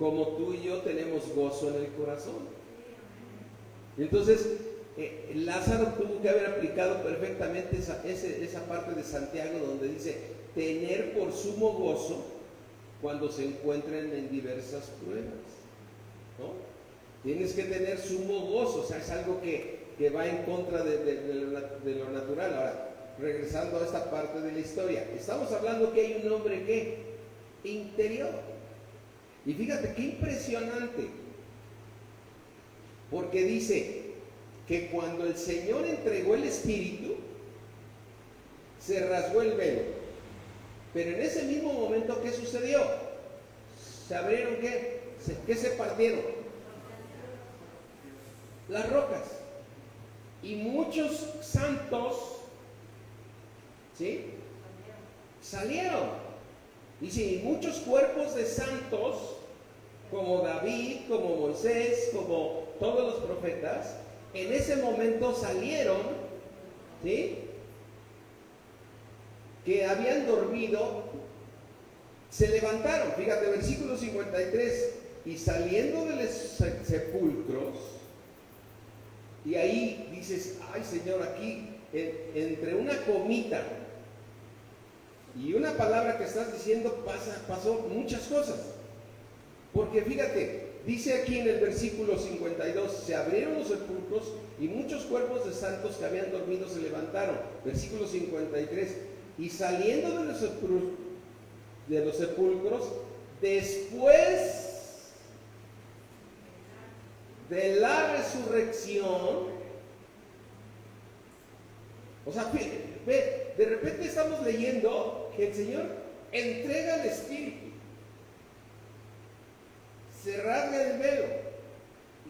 como tú y yo tenemos gozo en el corazón. Entonces, Lázaro tuvo que haber aplicado perfectamente esa parte de Santiago donde dice, tener por sumo gozo cuando se encuentren en diversas pruebas, ¿no? Tienes que tener sumo gozo, o sea, es algo que va en contra de lo natural. Ahora, regresando a esta parte de la historia, estamos hablando que hay un hombre que interior. Y fíjate qué impresionante, porque dice que cuando el Señor entregó el Espíritu, se rasgó el velo. Pero en ese mismo momento, ¿qué sucedió? ¿Se abrieron qué se partieron? Las rocas. y muchos santos, ¿sí?, salieron. Dice, y muchos cuerpos de santos, como David, como Moisés, como todos los profetas, en ese momento salieron, ¿sí?, que habían dormido, se levantaron. Fíjate, versículo 53, y saliendo de los sepulcros, y ahí dices, ay Señor, aquí entre una comita y una palabra que estás diciendo pasó muchas cosas. Porque fíjate, dice aquí en el versículo 52, se abrieron los sepulcros y muchos cuerpos de santos que habían dormido se levantaron. Versículo 53, y saliendo de los sepulcros, después de la resurrección, o sea, ve, de repente estamos leyendo que el Señor entrega el Espíritu, se rasga el velo,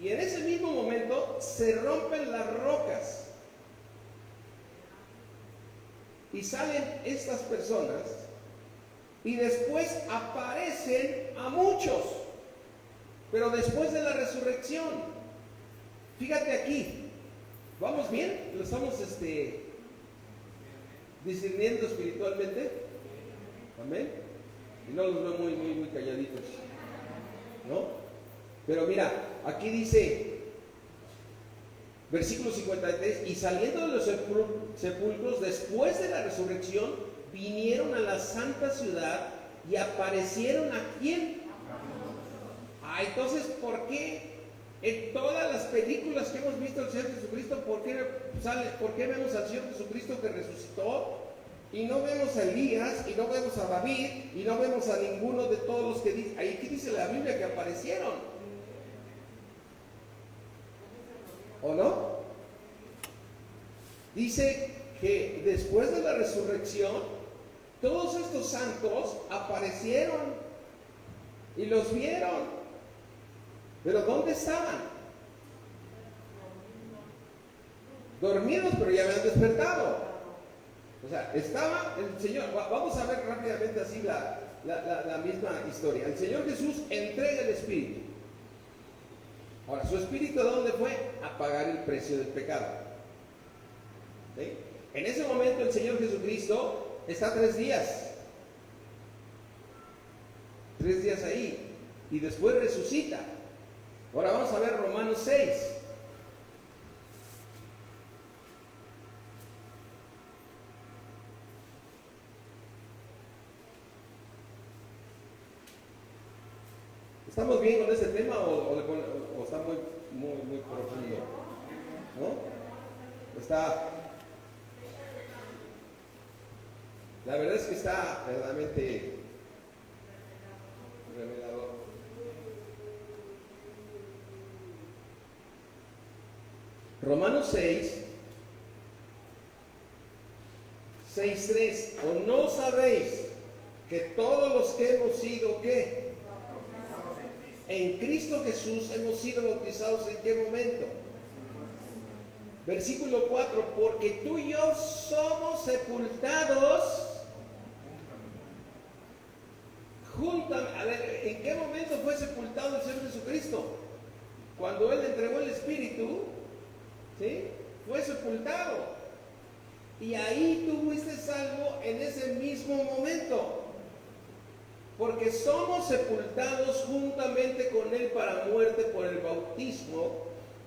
y en ese mismo momento se rompen las rocas y salen estas personas, y después aparecen a muchos, pero después de la resurrección. Fíjate aquí, ¿vamos bien? ¿Lo estamos discerniendo espiritualmente? Amén. Y no los veo muy calladitos, ¿no? Pero mira, aquí dice, versículo 53, y saliendo de los sepulcros después de la resurrección, vinieron a la santa ciudad y aparecieron a ¿quién? Entonces, ¿por qué en todas las películas que hemos visto del Señor Jesucristo, ¿por qué vemos al Señor Jesucristo que resucitó? Y no vemos a Elías, y no vemos a David, y no vemos a ninguno de todos los que dice, ahí que dice la Biblia que aparecieron. ¿O no? Dice que después de la resurrección, todos estos santos aparecieron y los vieron. Pero ¿dónde estaban? Dormidos, pero ya habían despertado. O sea, estaba el Señor. Vamos a ver rápidamente así la misma historia. El Señor Jesús entrega el Espíritu. Ahora, ¿su Espíritu a dónde fue? A pagar el precio del pecado. ¿Sí? En ese momento el Señor Jesucristo está 3 días. 3 días ahí. Y después resucita. Ahora vamos a ver Romanos 6. ¿Estamos bien con ese tema o está muy profundo? ¿No? La verdad es que está verdaderamente revelador. Romanos 6:3, ¿o no sabéis que todos los que hemos sido, ¿qué? En Cristo Jesús hemos sido bautizados, ¿en qué momento? Versículo 4, porque tú y yo somos sepultados juntamente. A ver, ¿en qué momento fue sepultado el Señor Jesucristo? Cuando Él entregó el Espíritu, ¿sí? Fue sepultado. Y ahí tú fuiste salvo en ese mismo momento. Porque somos sepultados juntamente con Él para muerte por el bautismo,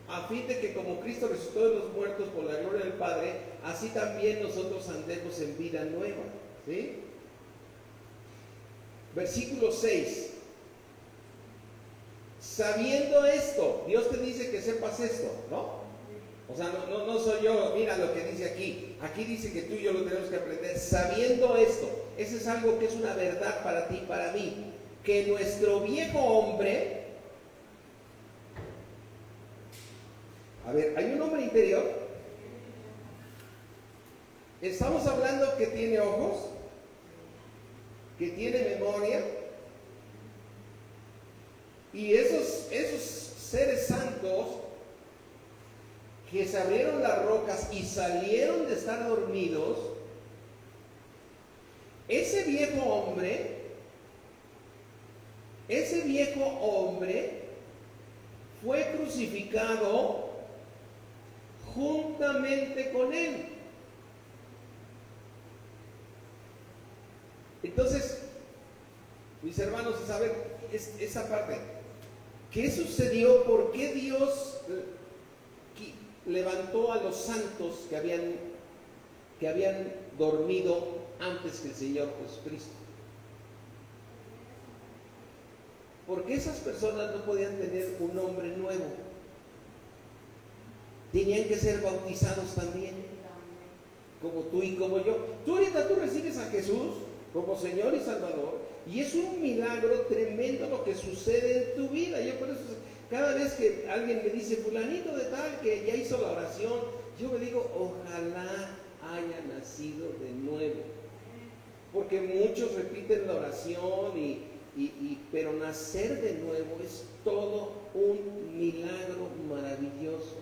a fin de que como Cristo resucitó de los muertos por la gloria del Padre, así también nosotros andemos en vida nueva. ¿Sí? Versículo 6. Sabiendo esto, Dios te dice que sepas esto, ¿no? O sea, no soy yo, mira lo que dice aquí. Aquí dice que tú y yo lo tenemos que aprender. Sabiendo esto, eso es algo que es una verdad para ti y para mí. Que nuestro viejo hombre, a ver, hay un hombre interior. Estamos hablando que tiene ojos, que tiene memoria, y esos seres santos que se abrieron las rocas y salieron de estar dormidos, ese viejo hombre fue crucificado juntamente con él. Entonces, mis hermanos, a saber, esa parte, ¿qué sucedió? ¿Por qué Dios levantó a los santos que habían dormido antes que el Señor Jesucristo? Porque esas personas no podían tener un nombre nuevo. Tenían que ser bautizados también, como tú y como yo. Tú ahorita recibes a Jesús como Señor y Salvador, y es un milagro tremendo lo que sucede en tu vida. Yo por eso, cada vez que alguien me dice, fulanito de tal, que ya hizo la oración, yo me digo, ojalá haya nacido de nuevo. Porque muchos repiten la oración, pero nacer de nuevo es todo un milagro maravilloso.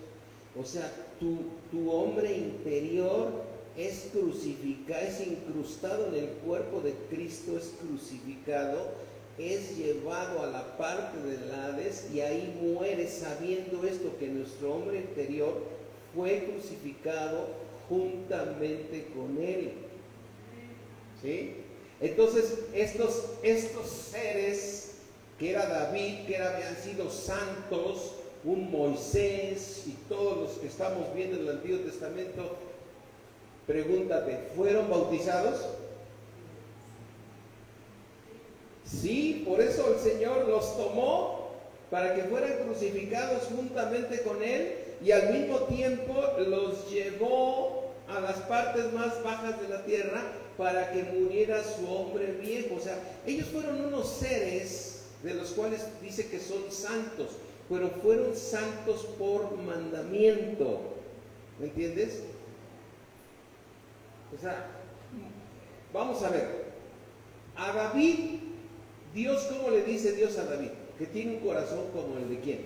O sea, tu hombre interior es crucificado, es incrustado en el cuerpo de Cristo, es crucificado, es llevado a la parte del Hades y ahí muere, sabiendo esto, que nuestro hombre interior fue crucificado juntamente con él. ¿Sí? Entonces, estos seres, que era David, que habían sido santos, un Moisés y todos los que estamos viendo en el Antiguo Testamento, pregúntate, ¿fueron bautizados? Sí, por eso el Señor los tomó para que fueran crucificados juntamente con Él, y al mismo tiempo los llevó a las partes más bajas de la tierra para que muriera su hombre viejo. O sea, ellos fueron unos seres de los cuales dice que son santos, pero fueron santos por mandamiento. ¿Me entiendes? O sea, vamos a ver. A David, Dios, ¿cómo le dice Dios a David? Que tiene un corazón como el de ¿quién?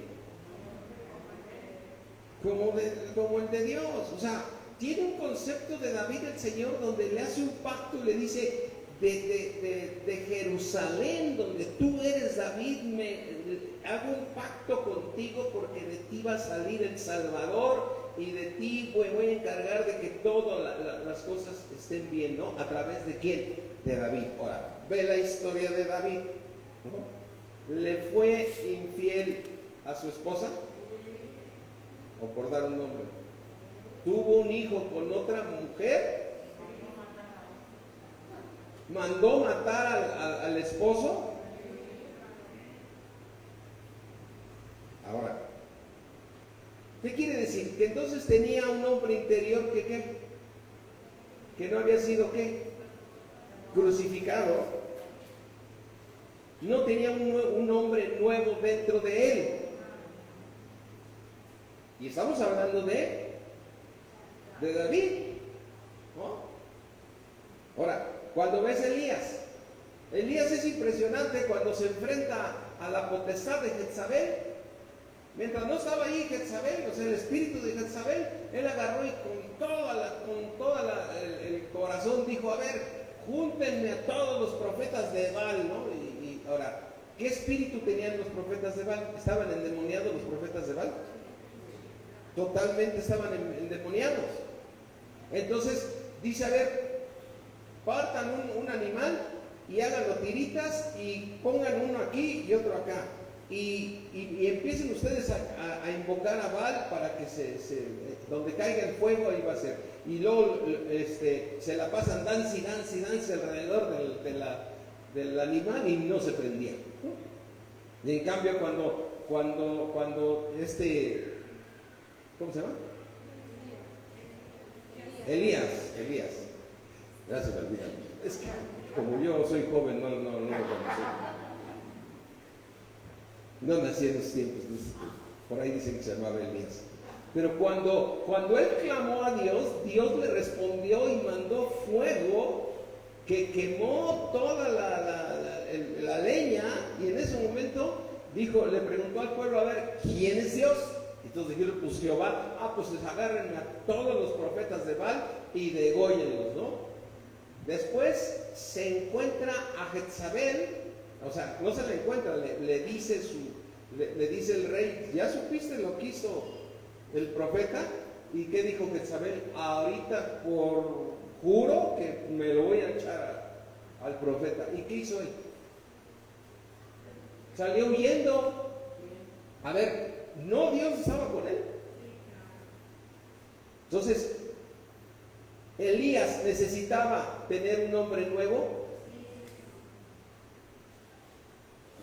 Como el de Dios. O sea, tiene un concepto de David el Señor donde le hace un pacto y le dice, de Jerusalén, donde tú eres David, hago un pacto contigo porque de ti va a salir el Salvador y de ti voy a encargar de que todas las cosas estén bien, ¿no? ¿A través de quién? De David. Ahora, ve la historia de David, ¿no? ¿Le fue infiel a su esposa? O por dar un nombre. ¿Tuvo un hijo con otra mujer? ¿Mandó matar al esposo? Ahora, ¿qué quiere decir? Que entonces tenía un hombre interior que no había sido ¿qué? Crucificado. No tenía un hombre nuevo dentro de él. Y estamos hablando de David, ¿no? Ahora, cuando ves a Elías es impresionante cuando se enfrenta a la potestad de Jezabel. Mientras no estaba ahí Jezabel, o sea, el espíritu de Jezabel, él agarró y con todo el corazón dijo, a ver, júntenme a todos los profetas de Baal, ¿no? Y ahora, ¿qué espíritu tenían los profetas de Baal? ¿Estaban endemoniados los profetas de Baal? Totalmente estaban endemoniados. Entonces, dice, a ver, partan un animal y háganlo tiritas y pongan uno aquí y otro acá. Y empiecen ustedes a invocar a Baal para que donde caiga el fuego ahí va a ser. Y luego se la pasan dance alrededor del animal y no se prendía. Y en cambio cuando ¿cómo se llama? Elías. Gracias, Barbita. Es que como yo soy joven, no lo conocí. No nací en esos tiempos, por ahí dicen que se llamaba Elías. Pero cuando él clamó a Dios, Dios le respondió y mandó fuego que quemó toda la leña, y en ese momento le preguntó al pueblo, a ver, ¿quién es Dios? Y entonces dijeron, pues Jehová, pues les agarren a todos los profetas de Baal y dególlenlos, ¿no? Después se encuentra a Jezabel, o sea, no se la encuentra, le dice el rey, ¿ya supiste lo que hizo el profeta? ¿Y qué dijo Jezabel? Ahorita juro que me lo voy a echar al profeta. ¿Y qué hizo él? Salió huyendo. A ver, ¿no Dios estaba con él? Entonces, Elías necesitaba tener un hombre nuevo.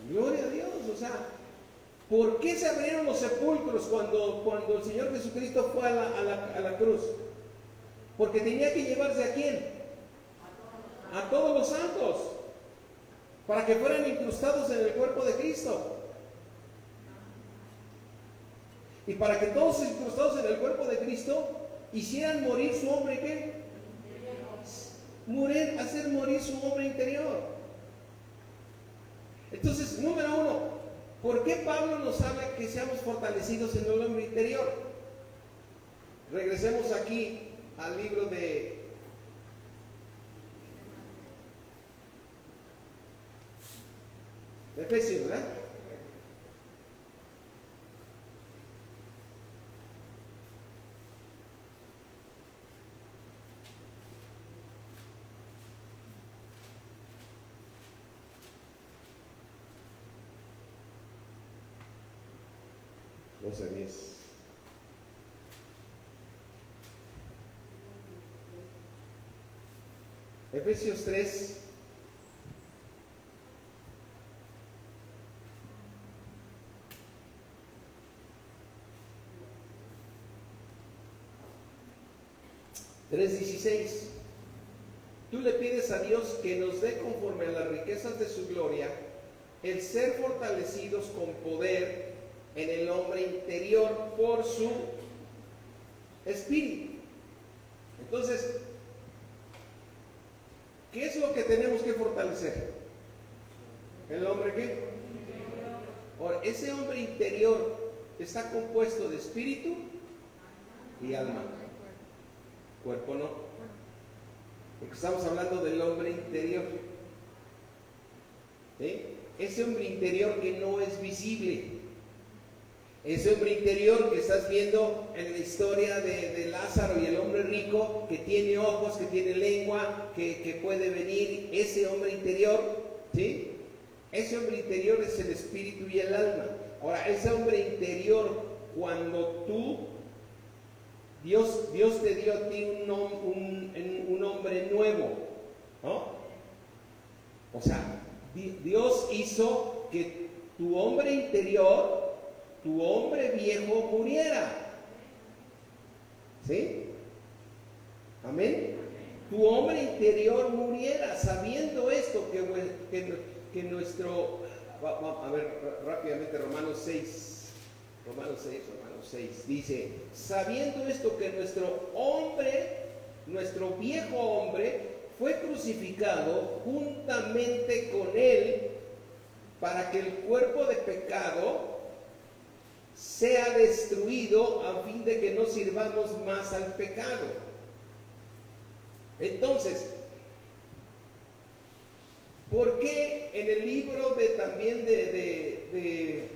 Gloria a Dios, o sea, ¿por qué se abrieron los sepulcros cuando el Señor Jesucristo fue a la cruz? Porque tenía que llevarse ¿a quién? A todos los santos, para que fueran incrustados en el cuerpo de Cristo. Y para que todos incrustados en el cuerpo de Cristo hicieran morir su hombre, ¿qué? Hacer morir su hombre interior. Entonces, número uno, ¿por qué Pablo nos habla que seamos fortalecidos en el hombre interior? Regresemos aquí al libro de Efesios, ¿verdad? No sé, 10. Efesios 3. (3:16) Tú le pides a Dios que nos dé conforme a las riquezas de su gloria el ser fortalecidos con poder en el hombre interior por su espíritu. Entonces, ¿qué es lo que tenemos que fortalecer? ¿El hombre qué? Ahora, ese hombre interior está compuesto de espíritu y alma. Cuerpo no. Porque estamos hablando del hombre interior. ¿Sí? Ese hombre interior que no es visible. Ese hombre interior que estás viendo en la historia de Lázaro y el hombre rico, que tiene ojos, que tiene lengua, que puede venir. Ese hombre interior, ¿sí? Ese hombre interior es el espíritu y el alma. Ahora, ese hombre interior, cuando Dios te dio a ti un hombre nuevo, ¿no? O sea, Dios hizo que tu hombre interior, tu hombre viejo muriera. ¿Sí? Amén. Tu hombre interior muriera, sabiendo esto, que nuestro... A ver, rápidamente, Romanos 6, dice, sabiendo esto, que nuestro viejo hombre fue crucificado juntamente con él, para que el cuerpo de pecado sea destruido, a fin de que no sirvamos más al pecado. Entonces, ¿por qué en el libro también de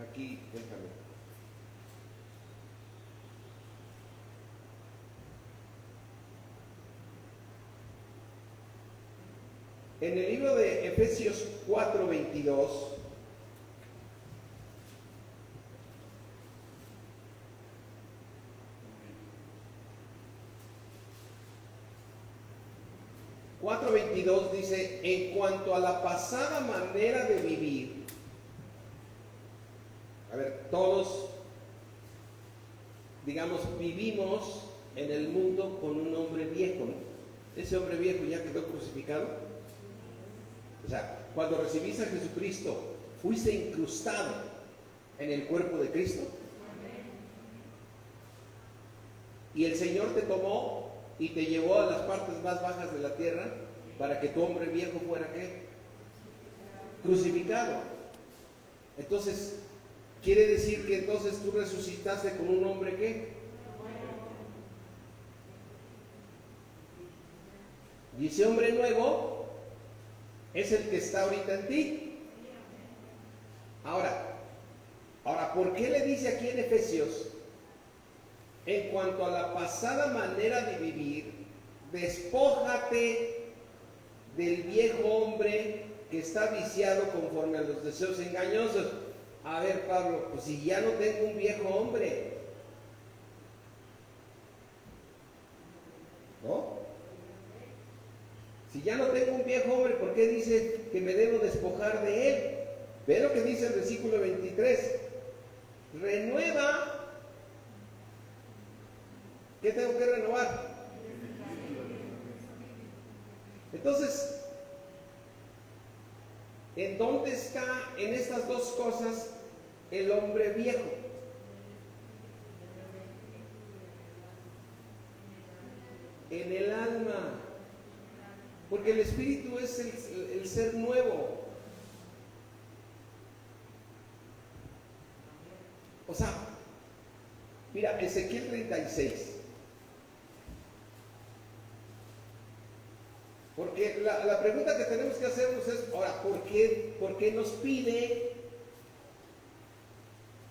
aquí, déjame. En el libro de Efesios 4:22, dice, en cuanto a la pasada manera de vivir, a ver, todos, digamos, vivimos en el mundo con un hombre viejo, ¿no? Ese hombre viejo ya quedó crucificado. O sea, cuando recibiste a Jesucristo, fuiste incrustado en el cuerpo de Cristo. Y el Señor te tomó y te llevó a las partes más bajas de la tierra para que tu hombre viejo fuera ¿qué? crucificado. Entonces, quiere decir que entonces tú resucitaste con un hombre ¿qué? Y ese hombre nuevo es el que está ahorita en ti. Ahora, ¿por qué le dice aquí en Efesios? En cuanto a la pasada manera de vivir, despójate del viejo hombre que está viciado conforme a los deseos engañosos. A ver, Pablo, pues si ya no tengo un viejo hombre, ¿no? Si ya no tengo un viejo hombre, ¿por qué dice que me debo despojar de él? Ve lo que dice el versículo 23. Renueva. ¿Qué tengo que renovar? Entonces, ¿en dónde está en estas dos cosas el hombre viejo? En el alma. Porque el espíritu es el ser nuevo. O sea, mira, Ezequiel 36. Porque la pregunta que tenemos que hacernos es, ahora, ¿por qué nos pide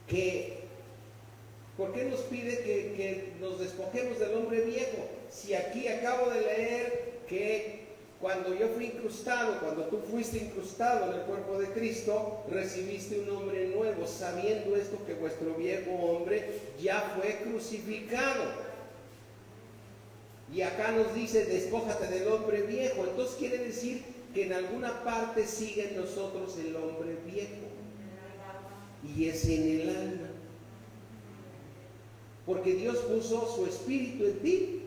que nos despojemos del hombre viejo? Si aquí acabo de leer que cuando yo fui incrustado, cuando tú fuiste incrustado en el cuerpo de Cristo, recibiste un hombre nuevo, sabiendo esto que vuestro viejo hombre ya fue crucificado. Y acá nos dice, despójate del hombre viejo. Entonces quiere decir que en alguna parte sigue en nosotros el hombre viejo. Y es en el alma. Porque Dios puso su espíritu en ti.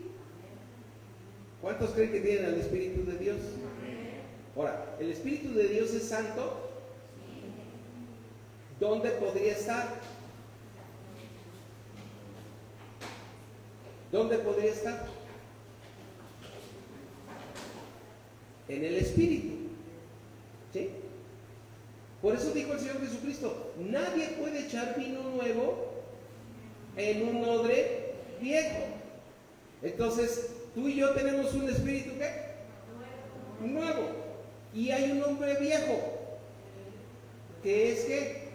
¿Cuántos creen que tienen al Espíritu de Dios? Ahora, ¿el Espíritu de Dios es santo? ¿Dónde podría estar? ¿Dónde podría estar? En el Espíritu. ¿Sí? Por eso dijo el Señor Jesucristo, nadie puede echar vino nuevo en un odre viejo. Entonces, tú y yo tenemos un espíritu ¿qué? Nuevo. Y hay un hombre viejo. Que es ¿qué?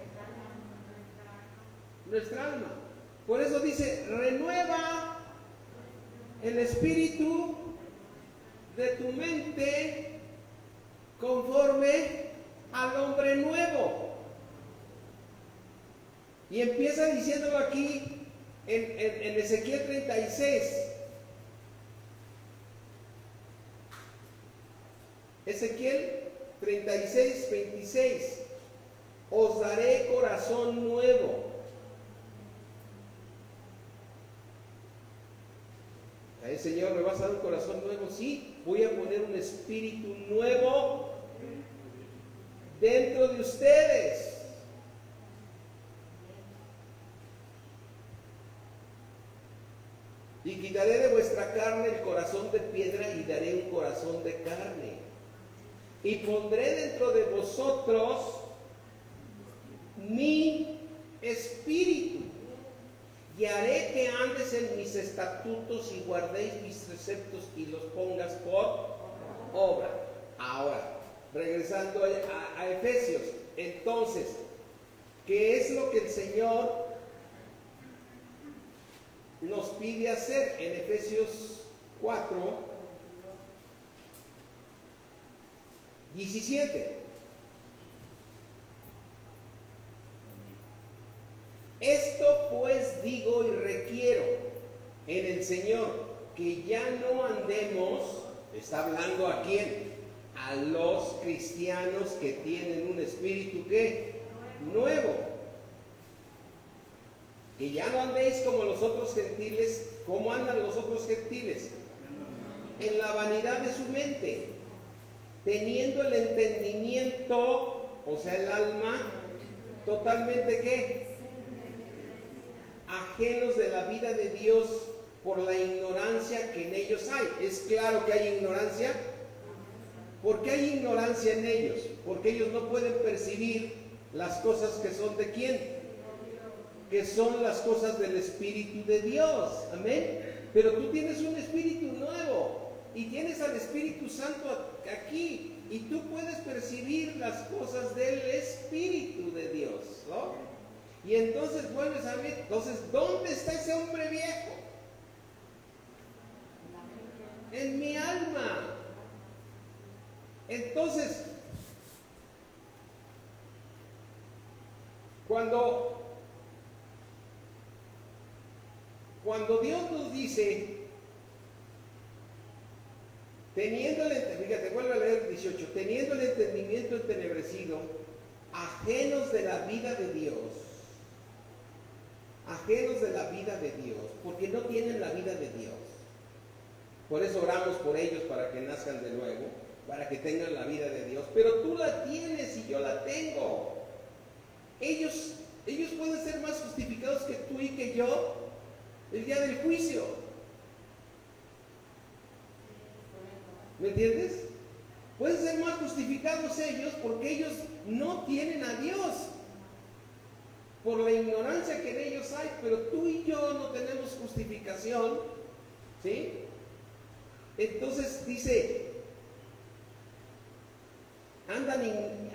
Nuestra alma. Por eso dice, renueva el espíritu de tu mente conforme al hombre nuevo. Y empieza diciéndolo aquí en Ezequiel 36. Ezequiel 36, 26. Os daré corazón nuevo. Ay, Señor, ¿me vas a dar un corazón nuevo? Sí, voy a poner un espíritu nuevo dentro de ustedes. Y quitaré de vuestra carne el corazón de piedra y daré un corazón de carne. Y pondré dentro de vosotros mi espíritu. Y haré que andes en mis estatutos y guardéis mis preceptos y los pongas por obra. Ahora, regresando a Efesios. Entonces, ¿qué es lo que el Señor nos pide hacer? En Efesios 4, 17. Esto pues digo y requiero en el Señor, que ya no andemos, está hablando a quién, a los cristianos que tienen un espíritu ¿qué? Nuevo. Que ya no andéis como los otros gentiles. ¿Cómo andan los otros gentiles? En la vanidad de su mente, teniendo el entendimiento, o sea el alma, totalmente ¿qué? Ajenos de la vida de Dios por la ignorancia que en ellos hay. ¿Es claro que hay ignorancia? ¿Por qué hay ignorancia en ellos? Porque ellos no pueden percibir las cosas que son de quién, que son las cosas del Espíritu de Dios. Amén. Pero tú tienes un espíritu nuevo y tienes al Espíritu Santo aquí y tú puedes percibir las cosas del Espíritu de Dios, ¿no? Y entonces vuelves a ver, entonces, ¿dónde está ese hombre viejo? En mi alma. Entonces, cuando Dios nos dice, fíjate, vuelvo a leer 18, teniendo el entendimiento entenebrecido, ajenos de la vida de Dios, porque no tienen la vida de Dios. Por eso oramos por ellos para que nazcan de nuevo, para que tengan la vida de Dios. Pero tú la tienes y yo la tengo. Ellos pueden ser más justificados que tú y que yo el día del juicio. ¿Me entiendes? Pueden ser más justificados ellos porque ellos no tienen a Dios por la ignorancia que en ellos hay, pero tú y yo no tenemos justificación, ¿sí? Entonces dice, andan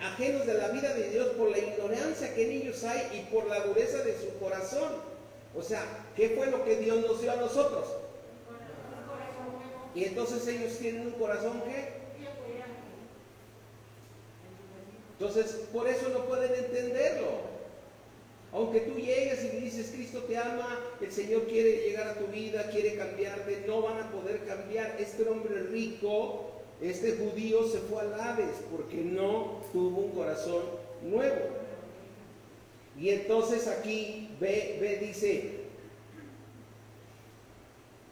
ajenos de la vida de Dios por la ignorancia que en ellos hay y por la dureza de su corazón. O sea, ¿qué fue lo que Dios nos dio a nosotros? Y entonces ellos tienen un corazón ¿qué? Entonces, por eso no pueden entenderlo. Aunque tú llegues y dices, Cristo te ama, el Señor quiere llegar a tu vida, quiere cambiarte, no van a poder cambiar. Este hombre rico, este judío se fue al Hades porque no tuvo un corazón nuevo. Y entonces aquí dice,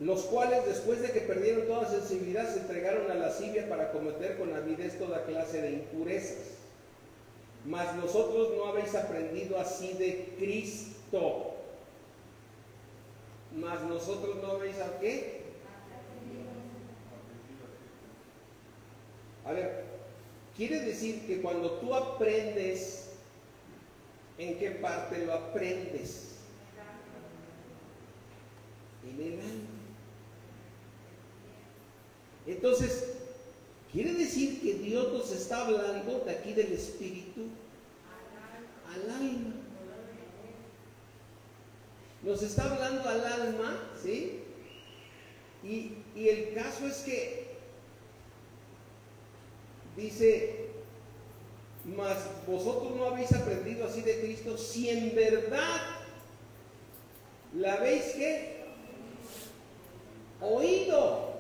los cuales después de que perdieron toda sensibilidad se entregaron a la lascivia para cometer con avidez toda clase de impurezas. Mas vosotros no habéis aprendido así de Cristo. Mas nosotros no habéis ¿a qué? A ver, quiere decir que cuando tú aprendes, ¿en qué parte lo aprendes? En el alma. Entonces, quiere decir que Dios nos está hablando de aquí del espíritu al alma. Nos está hablando al alma, ¿sí? Y el caso es que dice, mas vosotros no habéis aprendido así de Cristo, si en verdad la habéis ¿qué? Oído.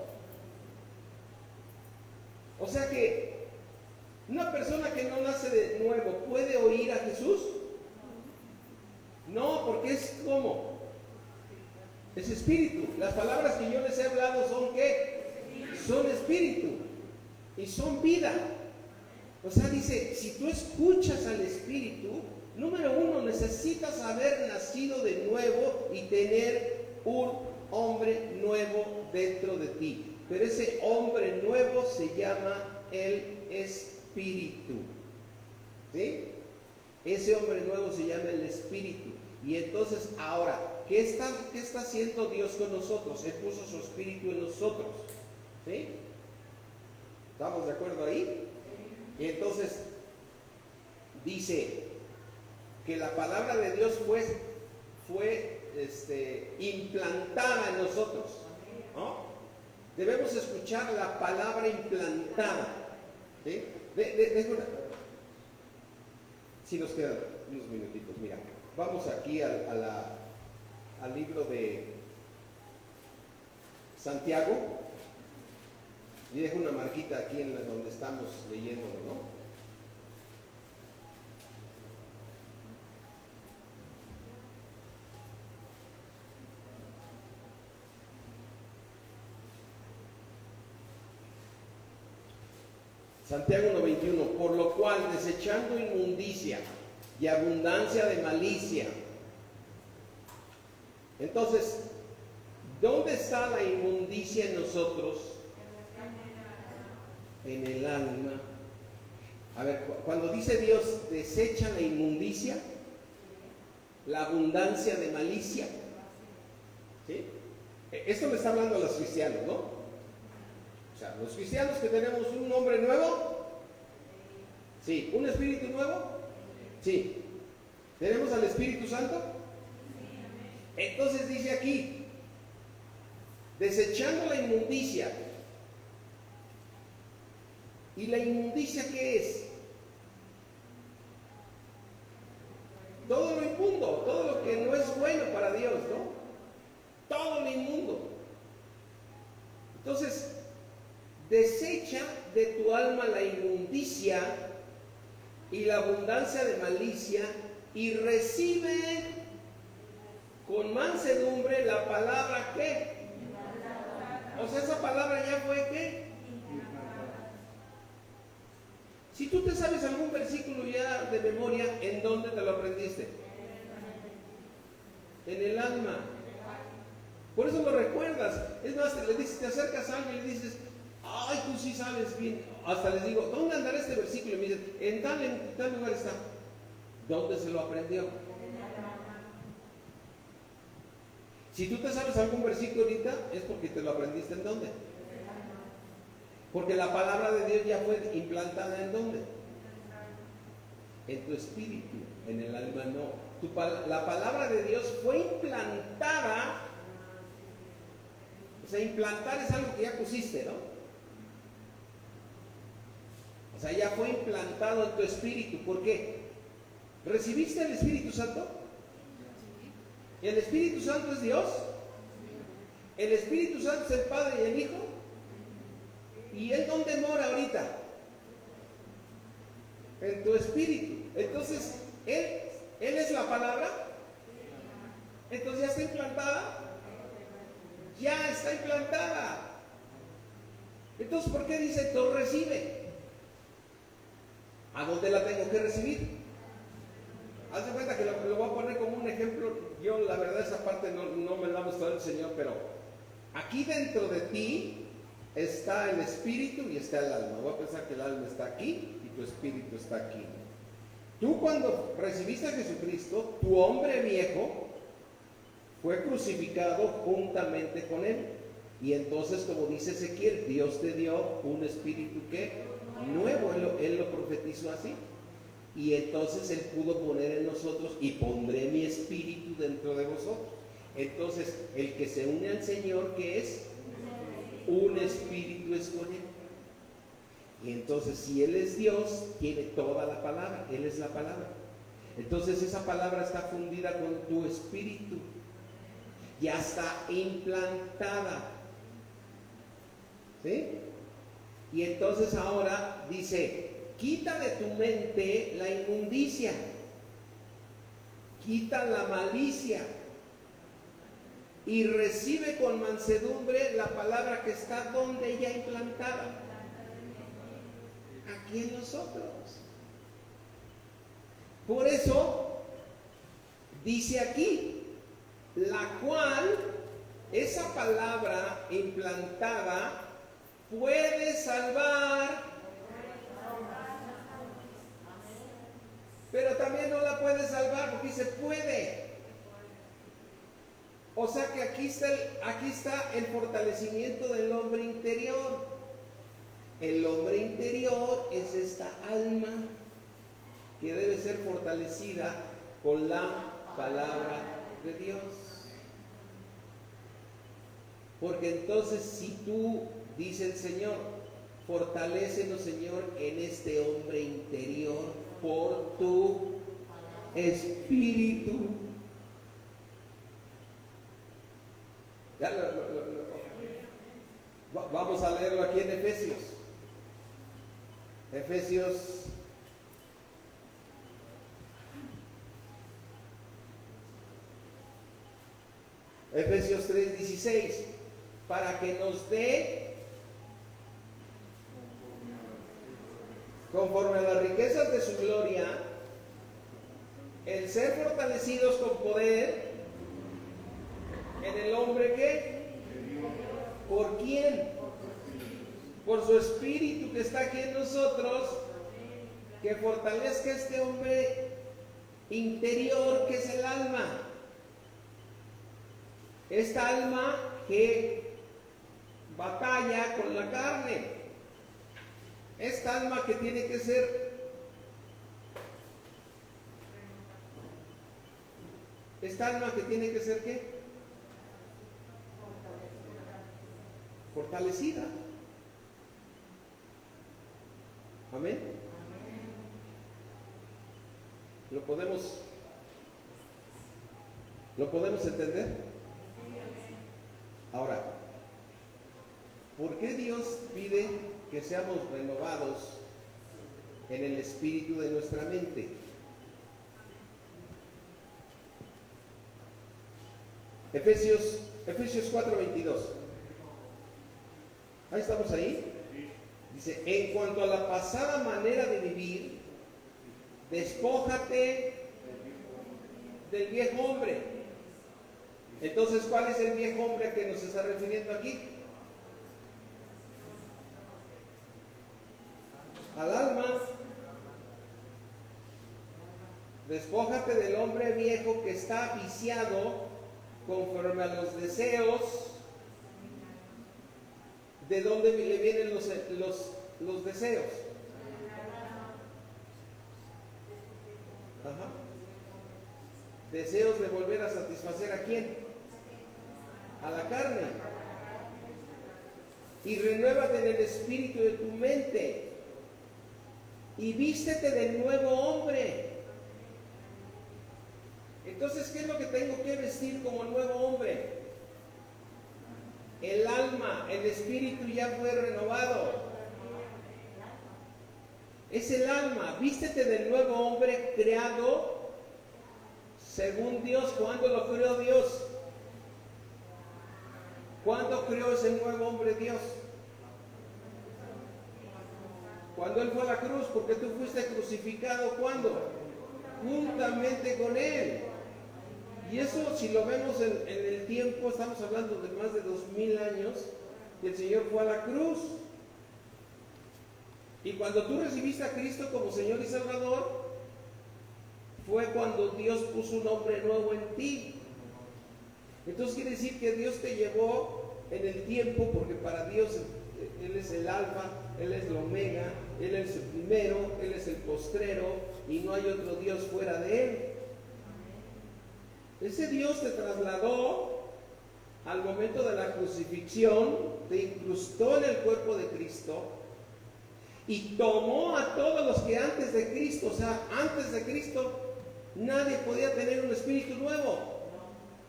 O sea que una persona que no nace de nuevo puede oír a Jesús. No, porque es como es espíritu. Las palabras que yo les he hablado son ¿qué? Son espíritu y son vida. O sea, dice, si tú escuchas al espíritu, número uno, necesitas haber nacido de nuevo y tener un hombre nuevo dentro de ti. Pero ese hombre nuevo se llama el Espíritu. ¿Sí? Ese hombre nuevo se llama el Espíritu. Y entonces, ahora, ¿qué está haciendo Dios con nosotros? Él puso su Espíritu en nosotros. ¿Sí? ¿Estamos de acuerdo ahí? Y entonces, dice que la palabra de Dios fue implantada en nosotros. ¿No? Debemos escuchar la palabra implantada. ¿Sí? Si nos quedan unos minutitos, mira, vamos aquí al libro de Santiago y dejo una marquita aquí en donde estamos leyéndolo, ¿no? Santiago 1:21, por lo cual, desechando inmundicia y abundancia de malicia. Entonces, ¿dónde está la inmundicia en nosotros? en el alma. A ver, cuando dice Dios, desecha la inmundicia, la abundancia de malicia, ¿sí? Esto me está hablando a los cristianos, ¿no? O sea, los cristianos que tenemos un nombre nuevo, sí, un espíritu nuevo, sí. ¿Tenemos al Espíritu Santo? Entonces dice aquí, desechando la inmundicia. ¿Y la inmundicia qué es? Todo lo inmundo, todo lo que no es bueno para Dios, ¿no? Todo lo inmundo. Entonces, desecha de tu alma la inmundicia y la abundancia de malicia y recibe con mansedumbre la palabra que. O sea, esa palabra ya fue ¿qué? Si tú te sabes algún versículo ya de memoria, ¿en dónde te lo aprendiste? En el alma. Por eso lo recuerdas. Es más, le dices, te acercas a alguien y le dices, ay, tú sí sabes bien. Hasta les digo, ¿dónde andará este versículo? Y me dicen, en tal lugar está. ¿Dónde se lo aprendió? Si tú te sabes algún versículo ahorita, es porque te lo aprendiste ¿en dónde? Porque la palabra de Dios ya fue implantada ¿en dónde? En tu espíritu, en el alma no. La palabra de Dios fue implantada. O sea, implantar es algo que ya pusiste, ¿no? O sea, ya fue implantado en tu espíritu. ¿Por qué? ¿Recibiste el Espíritu Santo? ¿El Espíritu Santo es Dios? ¿El Espíritu Santo es el Padre y el Hijo? ¿Y Él dónde mora ahorita? En tu espíritu. Entonces, ¿Él es la palabra? Entonces ya está implantada. Ya está implantada. Entonces, ¿por qué dice tú recibe? ¿A dónde la tengo que recibir? Haz de cuenta que lo voy a poner como un ejemplo. Yo la verdad esa parte no me la ha mostrado el Señor, pero aquí dentro de ti está el espíritu y está el alma. Voy a pensar que el alma está aquí y tu espíritu está aquí. Tú cuando recibiste a Jesucristo, tu hombre viejo fue crucificado juntamente con él. Y entonces, como dice Ezequiel, Dios te dio un espíritu que nuevo, él lo profetizó así. Y entonces Él pudo poner en nosotros, y pondré mi espíritu dentro de vosotros. Entonces, el que se une al Señor, ¿qué es? Un espíritu es con Él. Y entonces, si Él es Dios, tiene toda la palabra. Él es la palabra. Entonces, esa palabra está fundida con tu espíritu. Ya está implantada. ¿Sí? Y entonces ahora dice, quita de tu mente la inmundicia, quita la malicia y recibe con mansedumbre la palabra que está donde ya implantada, aquí en nosotros. Por eso dice aquí, la cual, esa palabra implantada puede salvar, pero también no la puede salvar porque dice puede. O sea que aquí está el fortalecimiento del hombre interior. El hombre interior es esta alma que debe ser fortalecida con la palabra de Dios. Porque entonces si tú, dice el Señor, fortalécenos, Señor, en este hombre interior por tu espíritu. Ya vamos a leerlo aquí en Efesios. Efesios 3:16, para que nos dé, conforme a las riquezas de su gloria, el ser fortalecidos con poder en el hombre que, ¿por quién? por su espíritu que está aquí en nosotros, que fortalezca este hombre interior que es el alma. Esta alma que batalla con la carne. Esta alma que tiene que ser ¿qué? Fortalecida. Amén. ¿Lo podemos entender? Ahora, ¿por qué Dios pide que seamos renovados en el espíritu de nuestra mente? Efesios 4:22. Ahí estamos ahí. Dice, en cuanto a la pasada manera de vivir, despójate del viejo hombre. Entonces, ¿cuál es el viejo hombre a que nos está refiriendo aquí? Al alma. Despójate del hombre viejo que está viciado conforme a los deseos. ¿De dónde le vienen los deseos? Ajá. Deseos de volver a satisfacer ¿a quién? A la carne. Y renuévate en el espíritu de tu mente. Y vístete del nuevo hombre. Entonces, ¿qué es lo que tengo que vestir como nuevo hombre? El alma, el espíritu ya fue renovado. Es el alma. Vístete del nuevo hombre creado según Dios. ¿Cuándo lo creó Dios? ¿Cuándo creó ese nuevo hombre Dios? Cuando Él fue a la cruz, porque tú fuiste crucificado. ¿Cuándo? Juntamente con Él. Y eso, si lo vemos en el tiempo, estamos hablando de más de 2000 años que el Señor fue a la cruz. Y cuando tú recibiste a Cristo como Señor y Salvador, fue cuando Dios puso un hombre nuevo en ti. Entonces quiere decir que Dios te llevó en el tiempo, porque para Dios Él es el alfa, Él es el omega, Él es el primero, Él es el postrero, y no hay otro Dios fuera de Él. Ese Dios te trasladó al momento de la crucifixión, te incrustó en el cuerpo de Cristo y tomó a todos los que antes de Cristo, o sea, antes de Cristo, nadie podía tener un espíritu nuevo.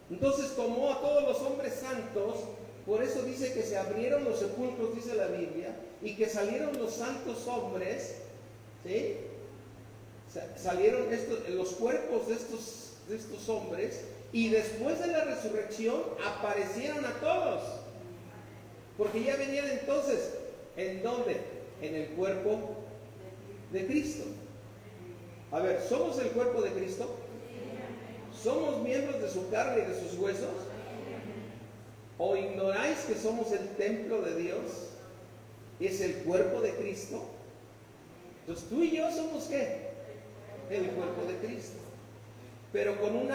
Entonces tomó a todos los hombres santos, por eso dice que se abrieron los sepulcros, dice la Biblia, y que salieron los santos hombres, ¿sí? Salieron los cuerpos de estos hombres, y después de la resurrección aparecieron a todos, porque ya venían entonces, ¿en dónde? En el cuerpo de Cristo. A ver, ¿somos el cuerpo de Cristo? ¿Somos miembros de su carne y de sus huesos? ¿O ignoráis que somos el templo de Dios? ¿Es el cuerpo de Cristo? Entonces tú y yo somos ¿qué? El cuerpo de Cristo. Pero con un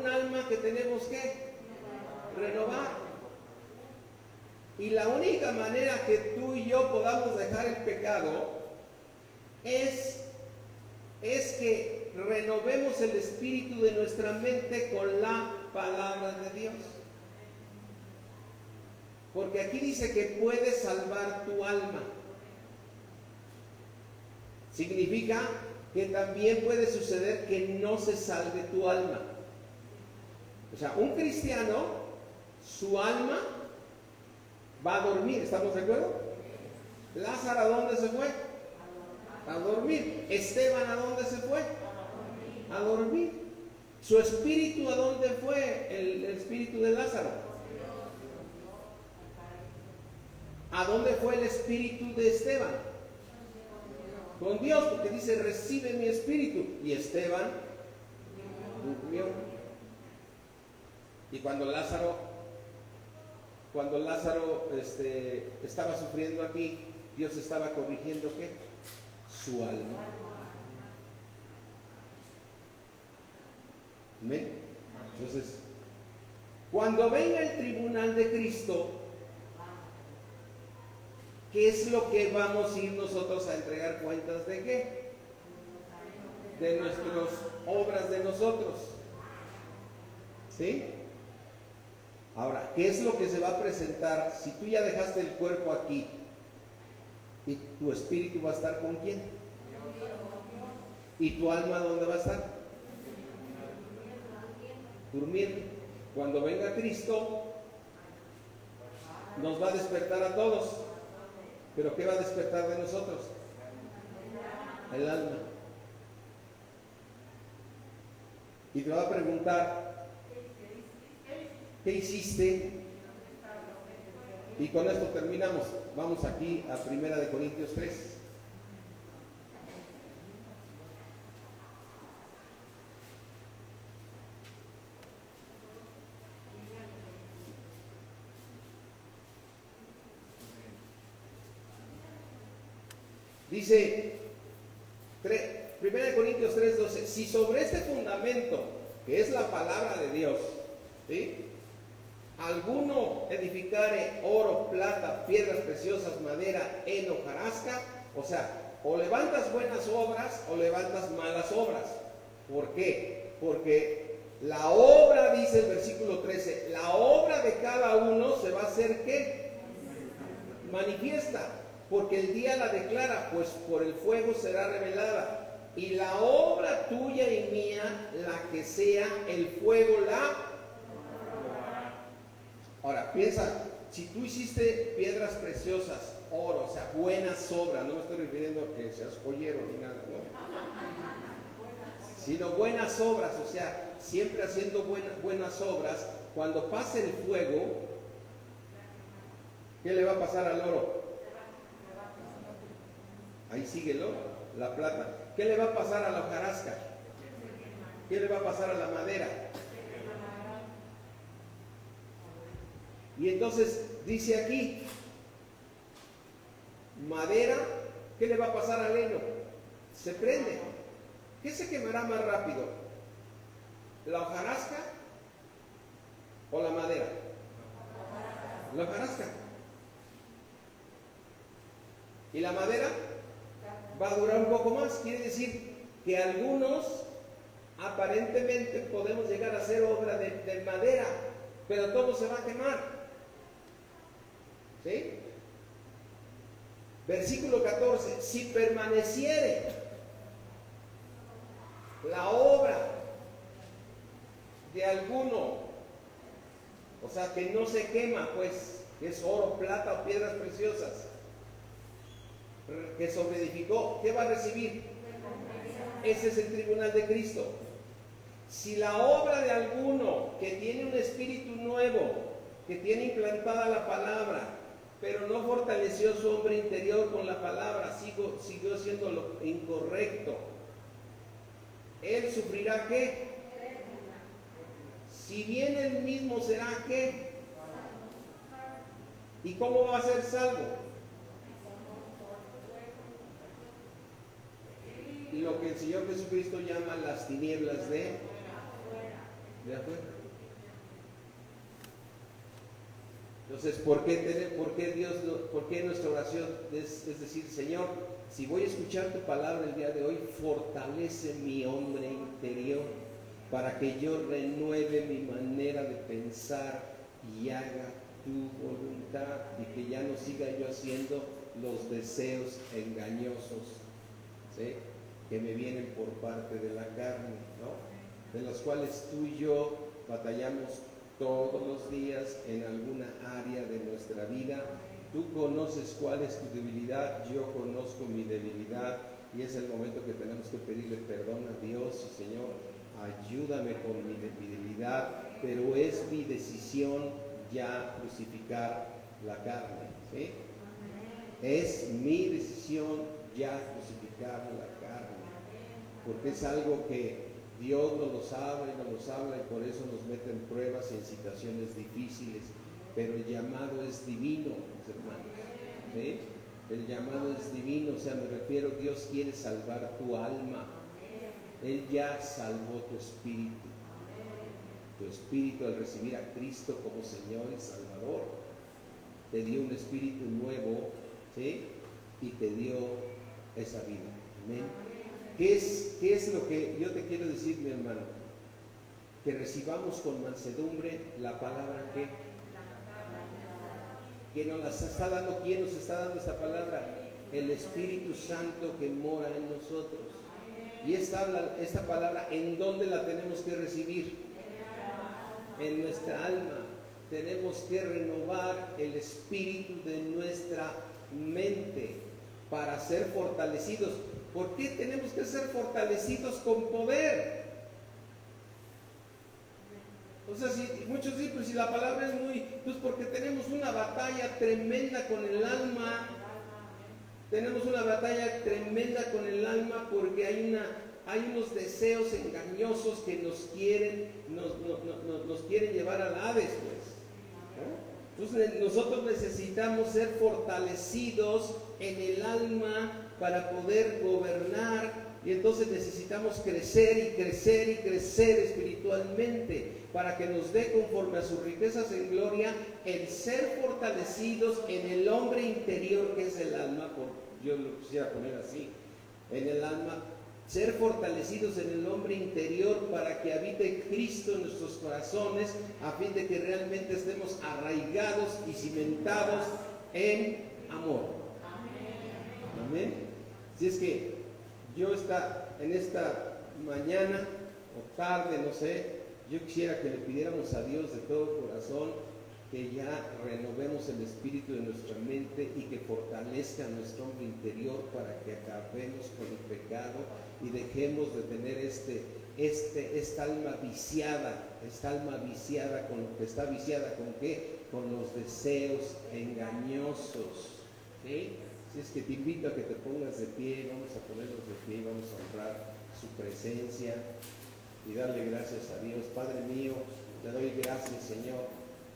alma que tenemos que renovar. Y la única manera que tú y yo podamos dejar el pecado es que renovemos el espíritu de nuestra mente con la palabra de Dios. Porque aquí dice que puede salvar tu alma. Significa que también puede suceder que no se salve tu alma. O sea, un cristiano, su alma va a dormir, ¿estamos de acuerdo? Lázaro, ¿a dónde se fue? A dormir. Esteban, ¿a dónde se fue? A dormir. Su espíritu, ¿a dónde fue? El espíritu de Lázaro. ¿A dónde fue el espíritu de Esteban? Con Dios, porque dice, recibe mi espíritu. Y Esteban durmió. Y cuando Lázaro cuando Lázaro estaba sufriendo aquí, Dios estaba corrigiendo ¿qué? Su alma. ¿Amén? Entonces, cuando venga el tribunal de Cristo, ¿qué es lo que vamos a ir nosotros a entregar cuentas de qué? De nuestras obras de nosotros. ¿Sí? Ahora, ¿qué es lo que se va a presentar si tú ya dejaste el cuerpo aquí y tu espíritu va a estar con quién? ¿Y tu alma dónde va a estar? Durmiendo. Cuando venga Cristo, nos va a despertar a todos. ¿Pero qué va a despertar de nosotros? El alma. Y te va a preguntar, ¿qué hiciste? Y con esto terminamos. Vamos aquí a 1 Corintios 3. Dice 1 Corintios 3:12, si sobre este fundamento, que es la palabra de Dios, ¿sí?, alguno edificare oro, plata, piedras preciosas, madera, heno, hojarasca, o sea, o levantas buenas obras o levantas malas obras. ¿Por qué? Porque la obra, dice el versículo 13, la obra de cada uno se va a hacer ¿qué? Manifiesta, porque el día la declara, pues por el fuego será revelada. Y la obra tuya y mía, la que sea, el fuego la... Ahora, piensa, si tú hiciste piedras preciosas, oro, o sea, buenas obras, no me estoy refiriendo a que seas joyero ni nada, no, sino buenas obras, o sea, siempre haciendo buenas obras, cuando pase el fuego, ¿qué le va a pasar al oro? Ahí sigue el oro, la plata. ¿Qué le va a pasar a la hojarasca? ¿Qué le va a pasar a la madera? Y entonces dice aquí, madera, ¿qué le va a pasar al heno? Se prende. ¿Qué se quemará más rápido? ¿La hojarasca o la madera? La hojarasca. ¿Y la madera? Va a durar un poco más. Quiere decir que algunos aparentemente podemos llegar a hacer obra de madera, pero todo se va a quemar. ¿Sí? Versículo 14, si permaneciere la obra de alguno, o sea, que no se quema, pues, que es oro, plata o piedras preciosas, que sobreedificó, ¿qué va a recibir? Ese es el tribunal de Cristo. Si la obra de alguno que tiene un espíritu nuevo, que tiene implantada la palabra, pero no fortaleció su hombre interior con la palabra, siguió siendo lo incorrecto, él sufrirá ¿qué? Si bien él mismo será ¿qué? ¿Y cómo va a ser salvo? Lo que el Señor Jesucristo llama las tinieblas de afuera. Entonces, ¿por qué nuestra oración es decir, Señor, si voy a escuchar tu palabra el día de hoy, fortalece mi hombre interior para que yo renueve mi manera de pensar y haga tu voluntad y que ya no siga yo haciendo los deseos engañosos, ¿sí?, que me vienen por parte de la carne, ¿no?, de las cuales tú y yo batallamos todos los días en alguna área de nuestra vida. Tú conoces cuál es tu debilidad, yo conozco mi debilidad, y es el momento que tenemos que pedirle perdón a Dios. Y Señor, ayúdame con mi debilidad, pero es mi decisión ya crucificar la carne, ¿sí? Es mi decisión ya crucificar la carne, porque es algo que Dios nos lo sabe, nos lo habla, y por eso nos mete en pruebas y en situaciones difíciles. pero el llamado es divino, mis hermanos. ¿Sí? El llamado es divino, o sea, me refiero, Dios quiere salvar tu alma. Él ya salvó tu espíritu. Tu espíritu al recibir a Cristo como Señor y Salvador, te dio un espíritu nuevo, ¿sí? Y te dio esa vida. Amén. ¿Qué es lo que yo te quiero decir, mi hermano? Que recibamos con mansedumbre la palabra que nos las está dando. ¿Quién nos está dando esta palabra? El Espíritu Santo que mora en nosotros. Y esta palabra, ¿en dónde la tenemos que recibir? En nuestra alma. Tenemos que renovar el espíritu de nuestra mente para ser fortalecidos. ¿Por qué tenemos que ser fortalecidos con poder? O sea, muchos dicen, pues si la palabra es pues porque tenemos una batalla tremenda con el alma. Tenemos una batalla tremenda con el alma porque hay unos deseos engañosos que nos quieren llevar al Hades, pues. Entonces nosotros necesitamos ser fortalecidos en el alma para poder gobernar, y entonces necesitamos crecer y crecer y crecer espiritualmente para que nos dé conforme a sus riquezas en gloria el ser fortalecidos en el hombre interior que es el alma, yo lo quisiera poner así, en el alma. Ser fortalecidos en el hombre interior para que habite Cristo en nuestros corazones, a fin de que realmente estemos arraigados y cimentados en amor. Amén. Si es que yo en esta mañana o tarde, no sé, yo quisiera que le pidiéramos a Dios de todo corazón que ya renovemos el espíritu de nuestra mente y que fortalezca nuestro hombre interior para que acabemos con el pecado y dejemos de tener esta alma viciada, con lo que está viciada, ¿con qué? Con los deseos engañosos. ¿Sí? Si es que te invito a que te pongas de pie, vamos a ponernos de pie, vamos a honrar su presencia y darle gracias a Dios. Padre mío, te doy gracias, Señor,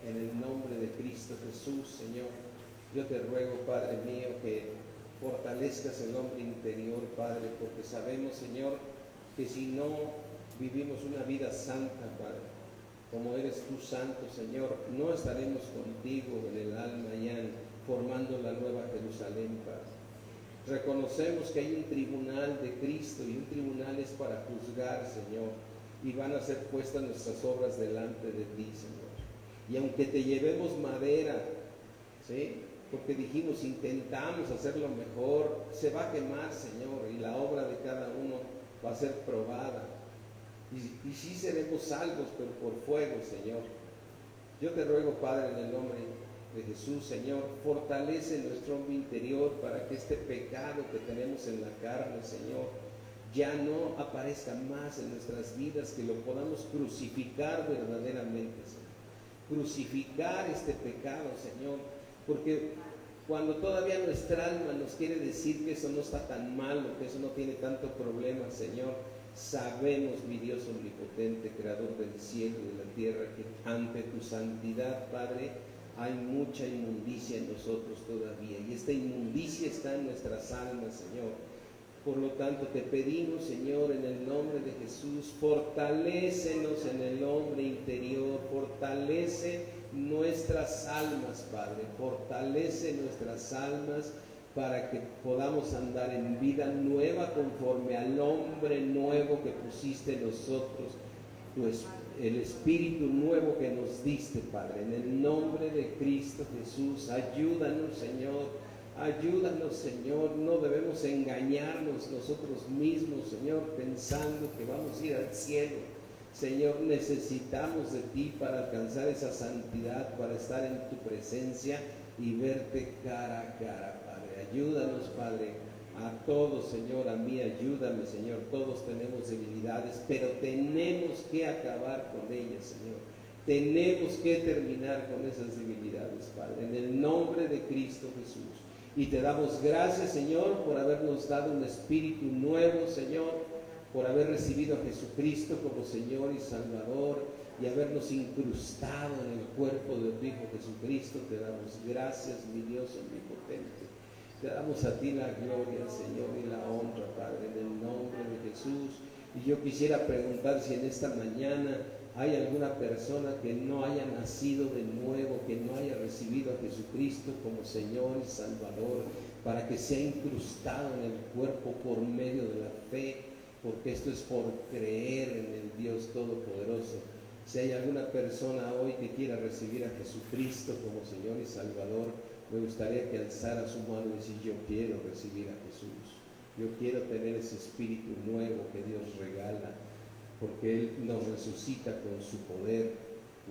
en el nombre de Cristo Jesús, Señor. Yo te ruego, Padre mío, que fortalezcas el hombre interior, Padre, porque sabemos, Señor, que si no vivimos una vida santa, Padre, como eres tú santo, Señor, no estaremos contigo en el alma ya formando la nueva Jerusalén, Padre. Reconocemos que hay un tribunal de Cristo y un tribunal es para juzgar, Señor, y van a ser puestas nuestras obras delante de ti, Señor. Y aunque te llevemos madera, ¿sí? Porque dijimos, intentamos hacerlo mejor, se va a quemar, Señor, y la obra de cada uno va a ser probada. Y sí seremos salvos, pero por fuego, Señor. Yo te ruego, Padre, en el nombre de Jesús, Señor, fortalece nuestro hombre interior para que este pecado que tenemos en la carne, Señor, ya no aparezca más en nuestras vidas, que lo podamos crucificar verdaderamente, Señor. Crucificar este pecado, Señor, porque cuando todavía nuestra alma nos quiere decir que eso no está tan malo, que eso no tiene tanto problema, Señor, sabemos, mi Dios omnipotente, creador del cielo y de la tierra, que ante tu santidad, Padre, hay mucha inmundicia en nosotros todavía, y esta inmundicia está en nuestras almas, Señor. Por lo tanto, te pedimos, Señor, en el nombre de Jesús, fortalécenos en el hombre interior, fortalece nuestras almas, Padre, fortalece nuestras almas para que podamos andar en vida nueva conforme al hombre nuevo que pusiste en nosotros, el espíritu nuevo que nos diste, Padre, en el nombre de Cristo Jesús. Ayúdanos, Señor. Ayúdanos, Señor, no debemos engañarnos nosotros mismos, Señor, pensando que vamos a ir al cielo. Señor, necesitamos de ti para alcanzar esa santidad, para estar en tu presencia y verte cara a cara, Padre. Ayúdanos, Padre, a todos, Señor, a mí, ayúdame, Señor. Todos tenemos debilidades, pero tenemos que acabar con ellas, Señor. Tenemos que terminar con esas debilidades, Padre, en el nombre de Cristo Jesús. Y te damos gracias, Señor, por habernos dado un espíritu nuevo, Señor, por haber recibido a Jesucristo como Señor y Salvador y habernos incrustado en el cuerpo de tu Hijo Jesucristo. Te damos gracias, mi Dios omnipotente. Te damos a ti la gloria, Señor, y la honra, Padre, en el nombre de Jesús. Y yo quisiera preguntar si en esta mañana hay alguna persona que no haya nacido de nuevo, que no haya recibido a Jesucristo como Señor y Salvador, para que sea incrustado en el cuerpo por medio de la fe, porque esto es por creer en el Dios Todopoderoso. Si hay alguna persona hoy que quiera recibir a Jesucristo como Señor y Salvador, me gustaría que alzara su mano y decir: yo quiero recibir a Jesús, yo quiero tener ese espíritu nuevo que Dios regala, porque Él nos resucita con su poder,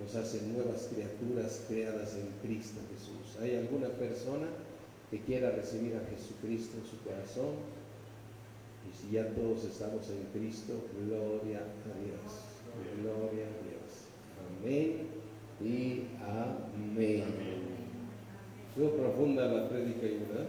nos hace nuevas criaturas creadas en Cristo Jesús. ¿Hay alguna persona que quiera recibir a Jesucristo en su corazón? Y si ya todos estamos en Cristo, gloria a Dios, gloria a Dios. Amén y amén. Estuvo profunda la prédica, ¿verdad?